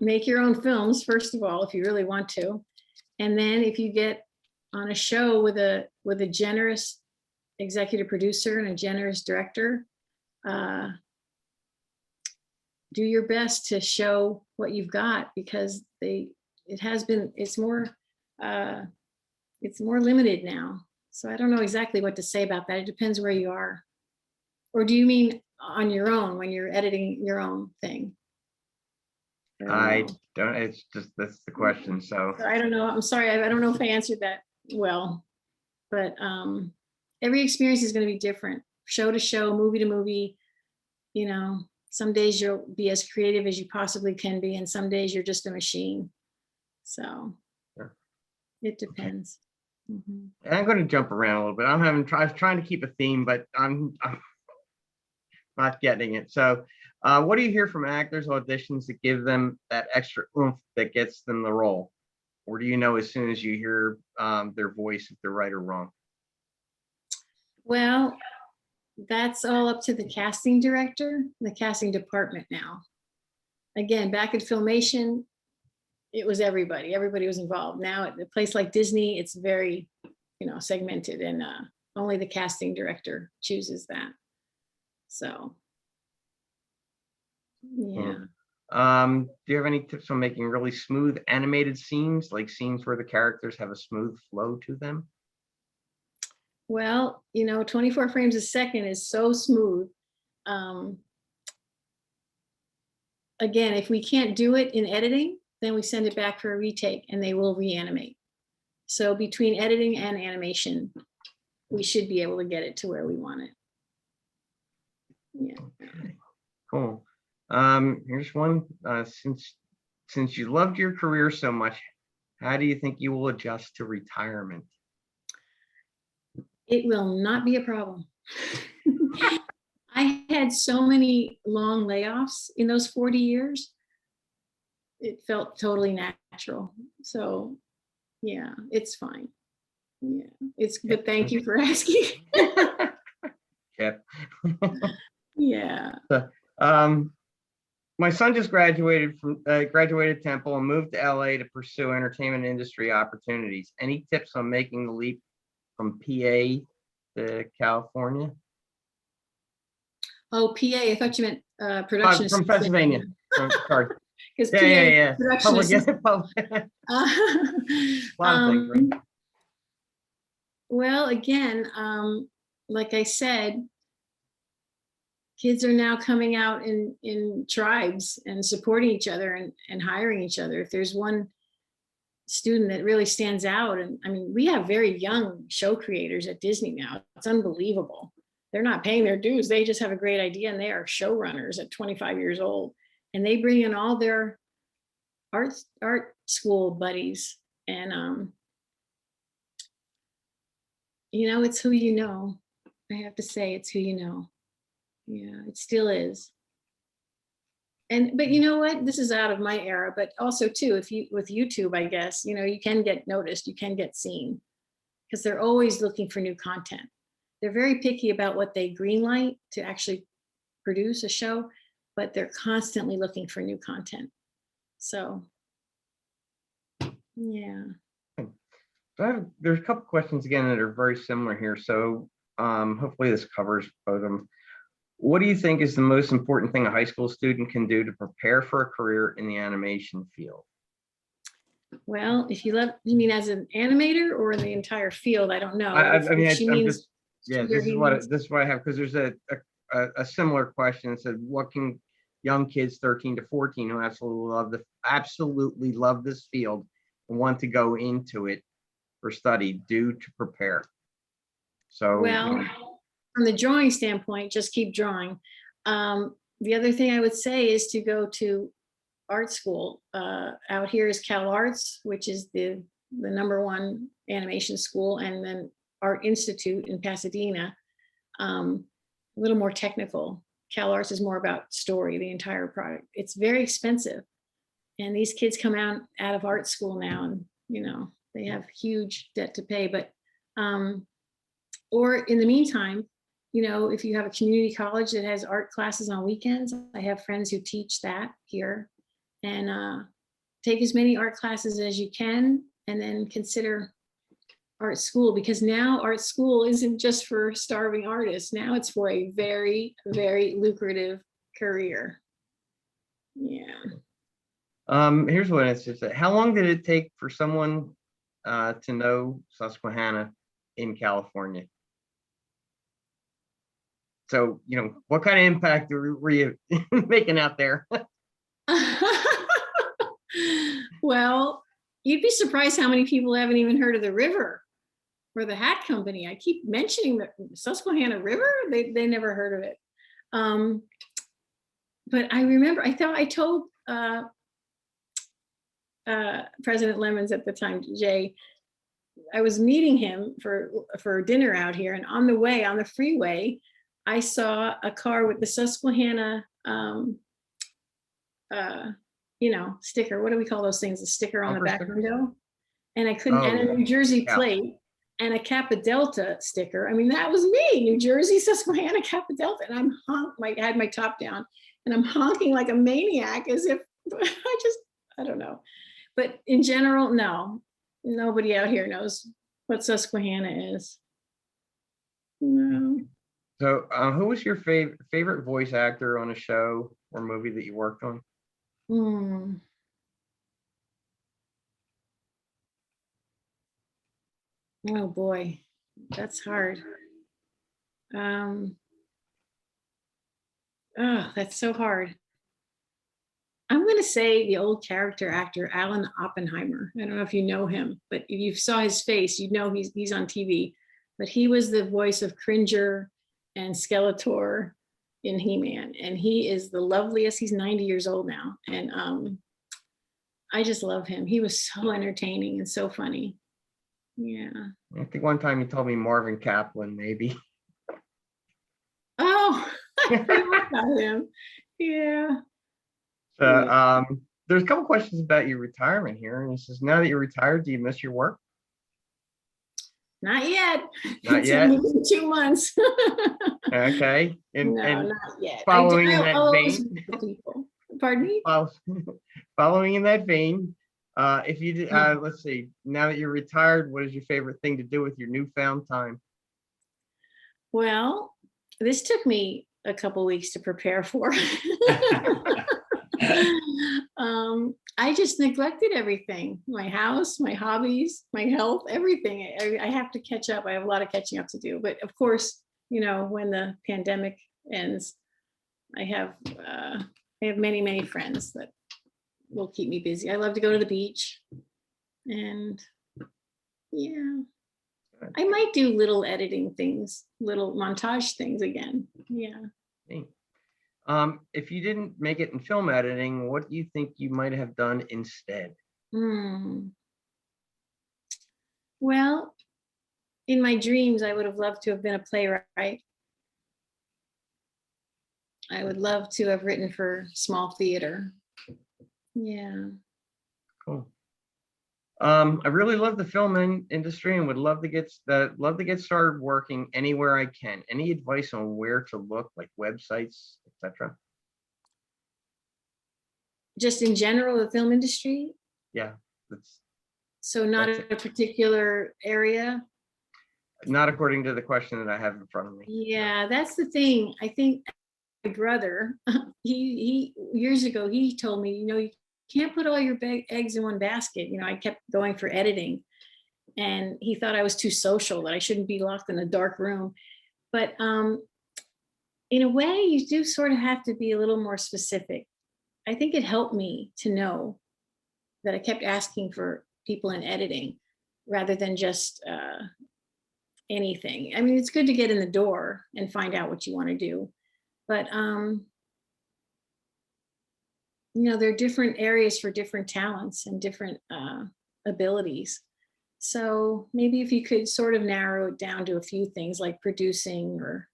[SPEAKER 3] make your own films, first of all, if you really want to. And then if you get on a show with a generous executive producer and a generous director, do your best to show what you've got, because it's more limited now. So I don't know exactly what to say about that. It depends where you are. Or do you mean on your own when you're editing your own thing?
[SPEAKER 2] I don't, it's just, that's the question. So
[SPEAKER 3] I don't know. I'm sorry. I don't know if I answered that well, but every experience is going to be different. Show to show, movie to movie, you know, some days you'll be as creative as you possibly can be, and some days you're just a machine. So
[SPEAKER 2] sure.
[SPEAKER 3] It depends.
[SPEAKER 2] Okay. And I'm going to jump around a little bit. I was trying to keep a theme, but I'm not getting it. So what do you hear from actors auditions that give them that extra oomph that gets them the role? Or do you know as soon as you hear their voice if they're right or wrong?
[SPEAKER 3] Well, that's all up to the casting director, the casting department now. Again, back at Filmation, it was everybody was involved. Now at a place like Disney, it's very, segmented, and only the casting director chooses that. So, yeah.
[SPEAKER 2] Do you have any tips on making really smooth animated scenes, like scenes where the characters have a smooth flow to them?
[SPEAKER 3] Well, 24 frames a second is so smooth. Again, if we can't do it in editing, then we send it back for a retake and they will reanimate. So between editing and animation, we should be able to get it to where we want it. Yeah.
[SPEAKER 2] Okay, cool. Here's one. Since you loved your career so much, how do you think you will adjust to retirement?
[SPEAKER 3] It will not be a problem. I had so many long layoffs in those 40 years. It felt totally natural. So yeah, it's fine. Yeah, but thank you for asking.
[SPEAKER 2] Yep.
[SPEAKER 3] Yeah.
[SPEAKER 2] My son just graduated Temple and moved to LA to pursue entertainment industry opportunities. Any tips on making the leap from PA to California?
[SPEAKER 3] Oh, PA, I thought you meant production.
[SPEAKER 2] From Pennsylvania. Sorry.
[SPEAKER 3] Because
[SPEAKER 2] Yeah.
[SPEAKER 3] Production
[SPEAKER 2] Public. A lot of things, right?
[SPEAKER 3] Well, again, like I said, kids are now coming out in tribes and supporting each other and hiring each other. If there's one student that really stands out, and I mean, we have very young show creators at Disney now. It's unbelievable. They're not paying their dues. They just have a great idea, and they are showrunners at 25 years old. And they bring in all their art school buddies. And, it's who you know. I have to say, it's who you know. Yeah, it still is. but you know what? This is out of my era, but also too, if you with YouTube, I guess, you know, you can get noticed, you can get seen because they're always looking for new content. They're very picky about what they greenlight to actually produce a show, but they're constantly looking for new content. So, yeah.
[SPEAKER 2] So there's a couple questions again that are very similar here. So hopefully this covers both of them. What do you think is the most important thing a high school student can do to prepare for a career in the animation field?
[SPEAKER 3] Well, if you mean as an animator or the entire field, I don't know.
[SPEAKER 2] I mean,
[SPEAKER 3] If she
[SPEAKER 2] I'm
[SPEAKER 3] means
[SPEAKER 2] just, yeah,
[SPEAKER 3] this is
[SPEAKER 2] what I have, because there's a similar question that said, what can young kids 13 to 14 who absolutely love this field and want to go into it for study do to prepare? So,
[SPEAKER 3] well, from the drawing standpoint, just keep drawing. The other thing I would say is to go to art school. Out here is Cal Arts, which is the #1 animation school, and then Art Institute in Pasadena. A little more technical. Cal Arts is more about story, the entire product. It's very expensive. And these kids come out of art school now and, you know, they have huge debt to pay. But, or in the meantime, you know, if you have a community college that has art classes on weekends, I have friends who teach that here, and take as many art classes as you can, and then consider art school, because now art school isn't just for starving artists. Now it's for a very, very lucrative career. Yeah.
[SPEAKER 2] here's what it says. How long did it take for someone to know Susquehanna in California? So, you know, what kind of impact were you making out there?
[SPEAKER 3] Well, you'd be surprised how many people haven't even heard of the river or the hat company. I keep mentioning the Susquehanna River. They never heard of it. But I remember, I told President Lemons at the time, Jay, I was meeting him for dinner out here, and on the way on the freeway, I saw a car with the Susquehanna, you know, sticker. What do we call those things? A sticker on the back window. And I couldn't, and a New Jersey plate and a Kappa Delta sticker. I mean, that was me, New Jersey, Susquehanna, Kappa Delta. And I'm I had my top down and I'm honking like a maniac as if I don't know. But in general, no, nobody out here knows what Susquehanna is. No.
[SPEAKER 2] So who was your favorite voice actor on a show or movie that you worked on?
[SPEAKER 3] Oh boy, that's hard. Oh, that's so hard. I'm going to say the old character actor, Alan Oppenheimer. I don't know if you know him, but if you saw his face, you'd know he's on TV. But he was the voice of Cringer and Skeletor in He-Man. And he is the loveliest. He's 90 years old now. And I just love him. He was so entertaining and so funny. Yeah.
[SPEAKER 2] I think one time you told me Marvin Kaplan, maybe.
[SPEAKER 3] Oh, I forgot about him. Yeah.
[SPEAKER 2] So there's a couple questions about your retirement here. And it says, now that you're retired, do you miss your work?
[SPEAKER 3] Not yet.
[SPEAKER 2] Not yet.
[SPEAKER 3] 2 months.
[SPEAKER 2] Okay.
[SPEAKER 3] No,
[SPEAKER 2] and
[SPEAKER 3] not yet.
[SPEAKER 2] following in that vein.
[SPEAKER 3] People. Pardon me?
[SPEAKER 2] Following in that vein, if you did, let's see, now that you're retired, what is your favorite thing to do with your newfound time?
[SPEAKER 3] Well, this took me a couple weeks to prepare for. I just neglected everything, my house, my hobbies, my health, everything. I have to catch up. I have a lot of catching up to do. But of course, you know, when the pandemic ends, I have many, many friends that will keep me busy. I love to go to the beach, and yeah, I might do little editing things, little montage things again. Yeah.
[SPEAKER 2] If you didn't make it in film editing, what do you think you might have done instead?
[SPEAKER 3] Well, in my dreams, I would have loved to have been a playwright. I would love to have written for small theater. Yeah.
[SPEAKER 2] Cool. I really love the film industry and would love to get started working anywhere I can. Any advice on where to look, like websites, etc.?
[SPEAKER 3] Just in general, the film industry.
[SPEAKER 2] Yeah, that's
[SPEAKER 3] So not
[SPEAKER 2] That's
[SPEAKER 3] a particular area.
[SPEAKER 2] not according to the question that I have in front of me.
[SPEAKER 3] Yeah, that's the thing. I think my brother, he years ago, he told me, you can't put all your eggs in one basket. I kept going for editing, and he thought I was too social, that I shouldn't be locked in a dark room. But in a way, you do sort of have to be a little more specific. I think it helped me to know that I kept asking for people in editing rather than just anything. I mean, it's good to get in the door and find out what you want to do. But, there are different areas for different talents and different abilities. So maybe if you could sort of narrow it down to a few things like producing or,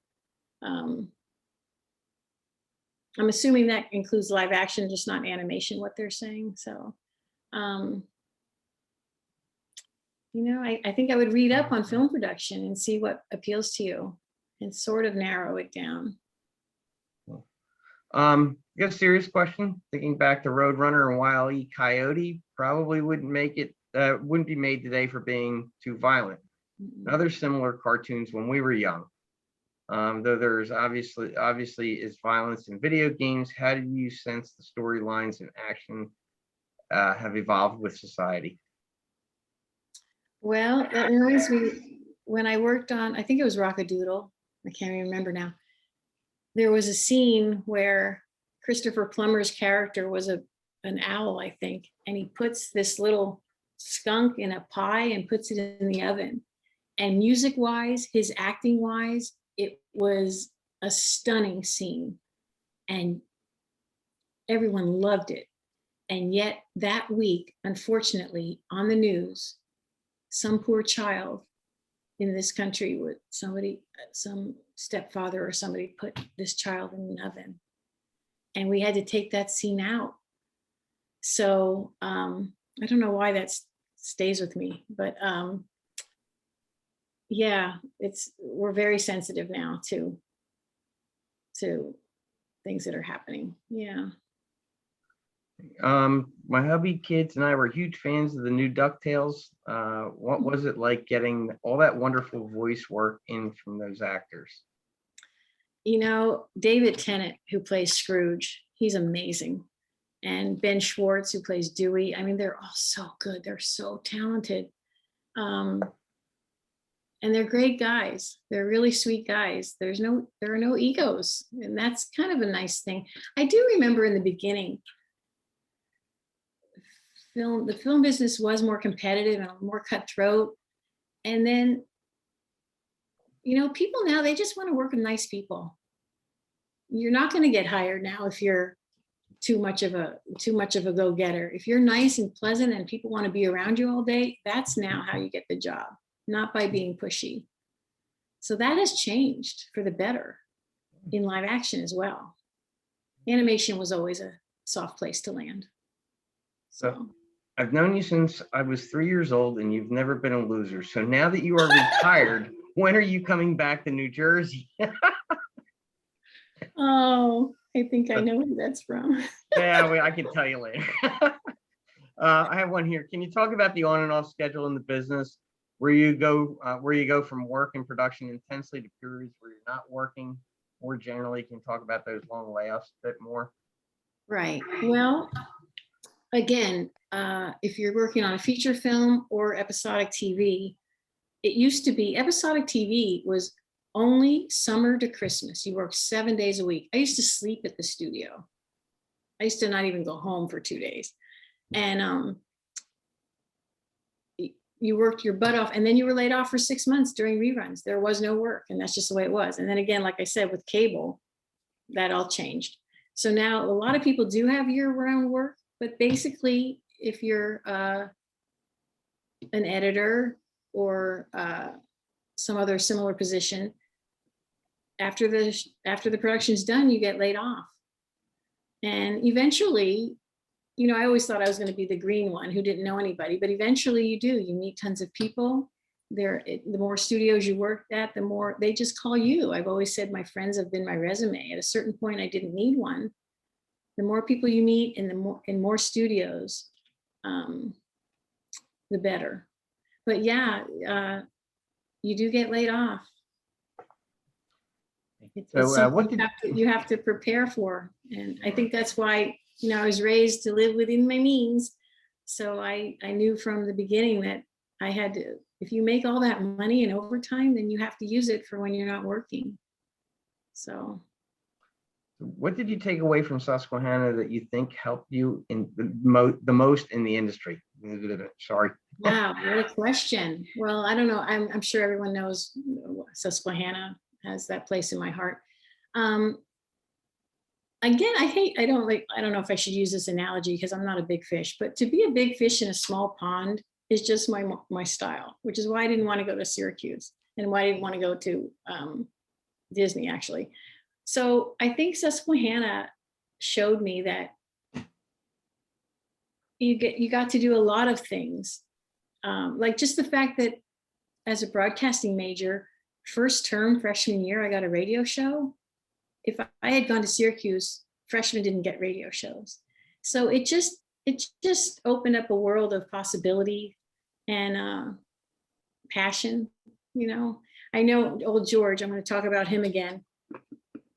[SPEAKER 3] I'm assuming that includes live action, just not animation, what they're saying. So, I think I would read up on film production and see what appeals to you and sort of narrow it down.
[SPEAKER 2] I got a serious question. Thinking back to Roadrunner and Wile E. Coyote, probably wouldn't be made today for being too violent. Other similar cartoons when we were young. Though there's obviously is violence in video games, how do you sense the storylines and action have evolved with society?
[SPEAKER 3] Well, that reminds me, when I worked on, I think it was Rockadoodle, I can't even remember now. There was a scene where Christopher Plummer's character was an owl, I think, and he puts this little skunk in a pie and puts it in the oven. And music-wise, his acting-wise, it was a stunning scene. And everyone loved it. And yet that week, unfortunately, on the news, some poor child in this country with some stepfather or somebody put this child in an oven. And we had to take that scene out. So I don't know why that stays with me, but yeah, we're very sensitive now to things that are happening. Yeah.
[SPEAKER 2] My hubby, kids, and I were huge fans of the new DuckTales. What was it like getting all that wonderful voice work in from those actors?
[SPEAKER 3] David Tennant, who plays Scrooge, he's amazing. And Ben Schwartz, who plays Dewey. I mean, they're all so good. They're so talented. And they're great guys. They're really sweet guys. There are no egos. And that's kind of a nice thing. I do remember in the beginning, the film business was more competitive and more cutthroat. And then, people now, they just want to work with nice people. You're not going to get hired now if you're too much of a go-getter. If you're nice and pleasant and people want to be around you all day, that's now how you get the job, not by being pushy. So that has changed for the better in live action as well. Animation was always a soft place to land.
[SPEAKER 2] So I've known you since I was 3 years old, and you've never been a loser. So now that you are retired, when are you coming back to New Jersey?
[SPEAKER 3] Oh, I think I know where that's from.
[SPEAKER 2] Yeah, I can tell you later. I have one here. Can you talk about the on and off schedule in the business, where you go from work and production intensely to periods where you're not working? More generally, can you talk about those long layoffs a bit more?
[SPEAKER 3] Right. Well, again, if you're working on a feature film or episodic TV, it used to be episodic TV was only summer to Christmas. You worked 7 days a week. I used to sleep at the studio. I used to not even go home for 2 days. And you worked your butt off, and then you were laid off for 6 months during reruns. There was no work, and that's just the way it was. And then again, like I said, with cable, that all changed. So now a lot of people do have year-round work, but basically, if you're an editor or some other similar position, after the production's done, you get laid off. And eventually, you know, I always thought I was going to be the green one who didn't know anybody, but eventually you do. You meet tons of people. The more studios you work at, the more they just call you. I've always said my friends have been my resume. At a certain point, I didn't need one. The more people you meet and the more in more studios, the better. But yeah, you do get laid off. It's
[SPEAKER 2] So,
[SPEAKER 3] something you have to prepare for. And I think that's why, you know, I was raised to live within my means. So I knew from the beginning that I had to, if you make all that money in overtime, then you have to use it for when you're not working. So.
[SPEAKER 2] What did you take away from Susquehanna that you think helped you in the most in the industry? Sorry.
[SPEAKER 3] Wow, what a question. Well, I don't know. I'm sure everyone knows Susquehanna has that place in my heart. Again, I don't know if I should use this analogy because I'm not a big fish, but to be a big fish in a small pond is just my style, which is why I didn't want to go to Syracuse and why I didn't want to go to Disney, actually. So I think Susquehanna showed me that you got to do a lot of things. Like just the fact that as a broadcasting major, first term freshman year, I got a radio show. If I had gone to Syracuse, freshmen didn't get radio shows. So it just opened up a world of possibility and passion. You know, I know old George, I'm going to talk about him again.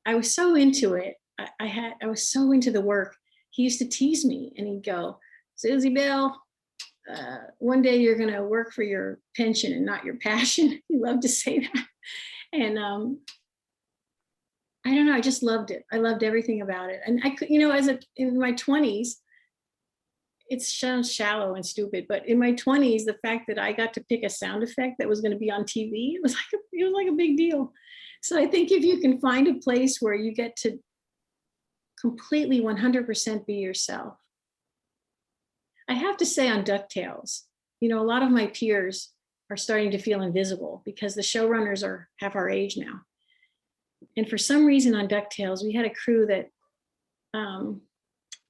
[SPEAKER 3] I was so into it. I was so into the work. He used to tease me and he'd go, Susie Bell, one day you're going to work for your pension and not your passion. He loved to say that. And I don't know, I just loved it. I loved everything about it. And I could, you know, in my 20s, it sounds shallow and stupid, but in my 20s, the fact that I got to pick a sound effect that was going to be on TV, it was like a big deal. So I think if you can find a place where you get to completely 100% be yourself. I have to say on DuckTales, you know, a lot of my peers are starting to feel invisible because the showrunners are half our age now. And for some reason on DuckTales, we had a crew that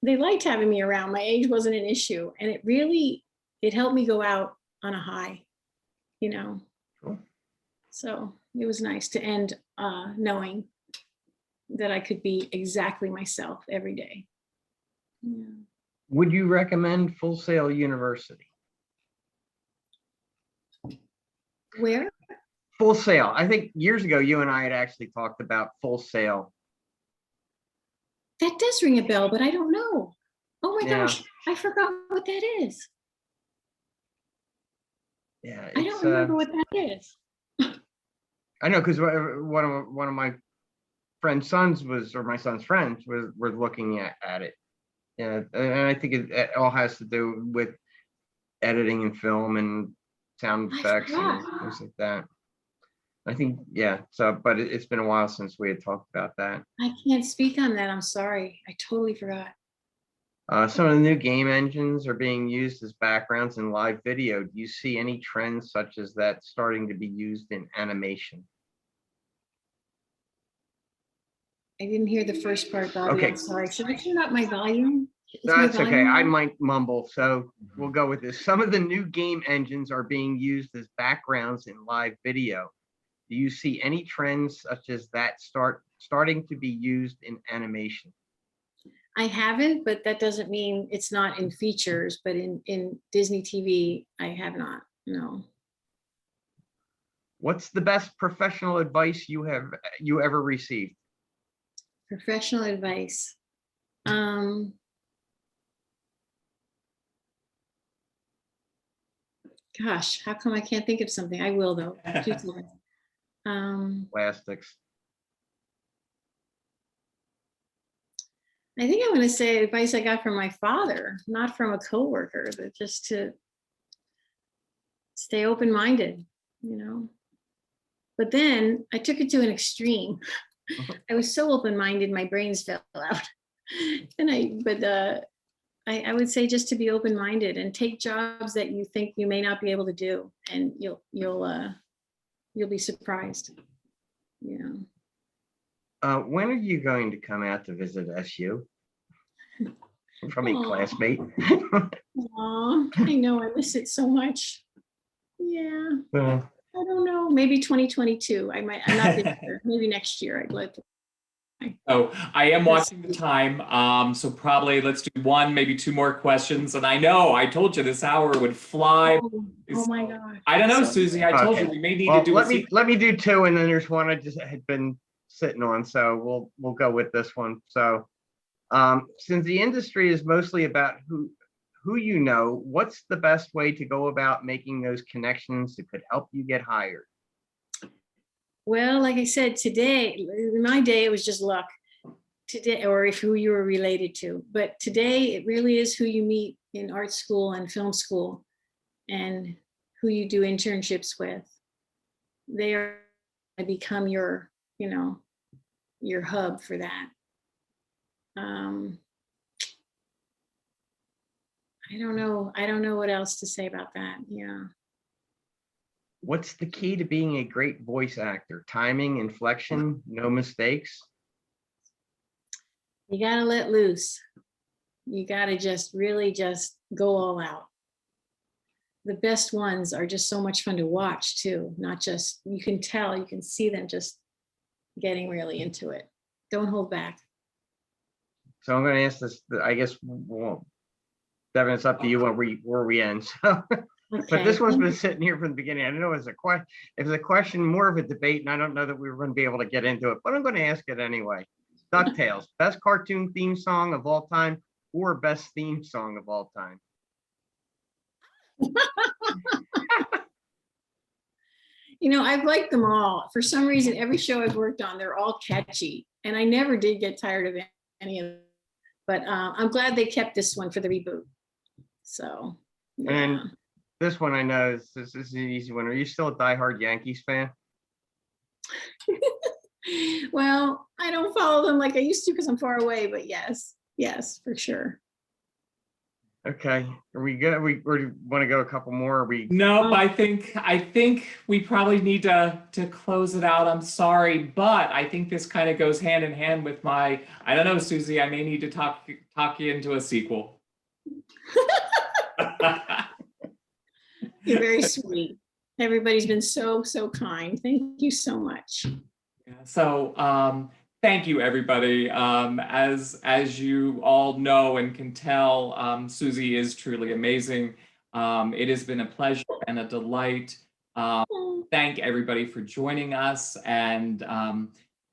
[SPEAKER 3] they liked having me around. My age wasn't an issue. And it helped me go out on a high, you know.
[SPEAKER 2] Cool.
[SPEAKER 3] So it was nice to end knowing that I could be exactly myself every day. Yeah.
[SPEAKER 2] Would you recommend Full Sail University?
[SPEAKER 3] Where?
[SPEAKER 2] Full Sail. I think years ago, you and I had actually talked about Full Sail.
[SPEAKER 3] That does ring a bell, but I don't know. Oh my
[SPEAKER 2] Yeah.
[SPEAKER 3] gosh, I forgot what that is.
[SPEAKER 2] Yeah,
[SPEAKER 3] I don't remember what that is.
[SPEAKER 2] I know because one of my friend's sons or my son's friends were looking at it. Yeah, and I think it all has to do with editing and film and sound effects and things like that. I think, yeah. So, but it's been a while since we had talked about that.
[SPEAKER 3] I can't speak on that. I'm sorry. I totally forgot.
[SPEAKER 2] Some of the new game engines are being used as backgrounds in live video. Do you see any trends such as that starting to be used in animation?
[SPEAKER 3] I didn't hear the first part, Bobby.
[SPEAKER 2] Okay.
[SPEAKER 3] I'm sorry. Should I turn up my volume?
[SPEAKER 2] That's okay. I might mumble, so we'll go with this. Some of the new game engines are being used as backgrounds in live video. Do you see any trends such as that starting to be used in animation?
[SPEAKER 3] I haven't, but that doesn't mean it's not in features, but in Disney TV, I have not, no.
[SPEAKER 2] What's the best professional advice you ever received?
[SPEAKER 3] Professional advice. Gosh, how come I can't think of something? I will though.
[SPEAKER 2] Plastics.
[SPEAKER 3] I think I'm going to say advice I got from my father, not from a coworker, but just to stay open-minded, you know. But then I took it to an extreme. I was so open-minded, my brains fell out. I would say just to be open-minded and take jobs that you think you may not be able to do, and you'll be surprised. Yeah.
[SPEAKER 2] When are you going to come out to visit SU? From a
[SPEAKER 3] Aw.
[SPEAKER 2] classmate.
[SPEAKER 3] Aw, I know, I miss it so much. Yeah,
[SPEAKER 2] Uh,
[SPEAKER 3] I don't know, maybe 2022. I'm not this year, maybe next year I'd like to.
[SPEAKER 1] So I am watching the time. So probably let's do one, maybe two more questions. And I know I told you this hour would fly.
[SPEAKER 3] Oh my God.
[SPEAKER 1] I don't know,
[SPEAKER 3] So-
[SPEAKER 1] Susie. I told you
[SPEAKER 2] Okay.
[SPEAKER 1] we may need
[SPEAKER 2] well,
[SPEAKER 1] to do a
[SPEAKER 2] let me do two, and then there's one I just had been sitting on, so we'll go with this one. So, since the industry is mostly about who you know, what's the best way to go about making those connections that could help you get hired?
[SPEAKER 3] Well, like I said, today, in my day, it was just luck. Today, or if who you were related to. But today, it really is who you meet in art school and film school and who you do internships with. They are become your, your hub for that. I don't know. I don't know what else to say about that. Yeah.
[SPEAKER 2] What's the key to being a great voice actor? Timing, inflection, no mistakes?
[SPEAKER 3] You gotta let loose. You gotta just really just go all out. The best ones are just so much fun to watch too. Not just, you can tell, you can see them just getting really into it. Don't hold back.
[SPEAKER 2] So I'm going to ask this, I guess, well, Devin, it's up to you where we end. So, but
[SPEAKER 3] Okay.
[SPEAKER 2] this one's been sitting here from the beginning. I don't know, it was a question, more of a debate, and I don't know that we were going to be able to get into it, but I'm going to ask it anyway. DuckTales, best cartoon theme song of all time or best theme song of all time?
[SPEAKER 3] I've liked them all. For some reason, every show I've worked on, they're all catchy. And I never did get tired of any of them. But I'm glad they kept this one for the reboot. So, yeah.
[SPEAKER 2] And this one I know this is an easy one. Are you still a diehard Yankees fan?
[SPEAKER 3] Well, I don't follow them like I used to because I'm far away, but yes, for sure.
[SPEAKER 2] Okay, are we good? Or do you want to go a couple more? Are we?
[SPEAKER 1] Nope, I think we probably need to close it out. I'm sorry, but I think this kind of goes hand in hand with I don't know, Susie, I may need to talk you into a sequel.
[SPEAKER 3] You're very sweet. Everybody's been so kind. Thank you so much.
[SPEAKER 1] So thank you, everybody. As you all know and can tell, Susie is truly amazing. It has been a pleasure and a delight. Thank everybody for joining us, and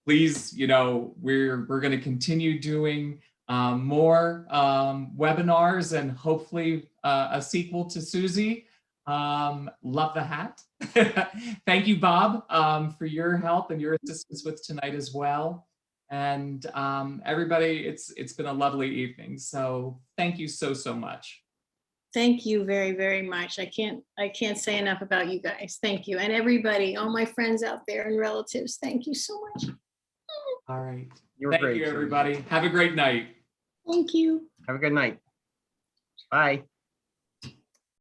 [SPEAKER 1] please, we're going to continue doing more webinars and hopefully a sequel to Susie. Love the hat. Thank you, Bob, for your help and your assistance with tonight as well. And everybody, it's been a lovely evening. So thank you so much.
[SPEAKER 3] Thank you very, very much. I can't say enough about you guys. Thank you. And everybody, all my friends out there and relatives, thank you so much.
[SPEAKER 1] All right.
[SPEAKER 2] You're
[SPEAKER 1] Thank
[SPEAKER 2] great,
[SPEAKER 1] you,
[SPEAKER 2] Susie.
[SPEAKER 1] everybody. Have a great night.
[SPEAKER 3] Thank you.
[SPEAKER 2] Have a good night. Bye.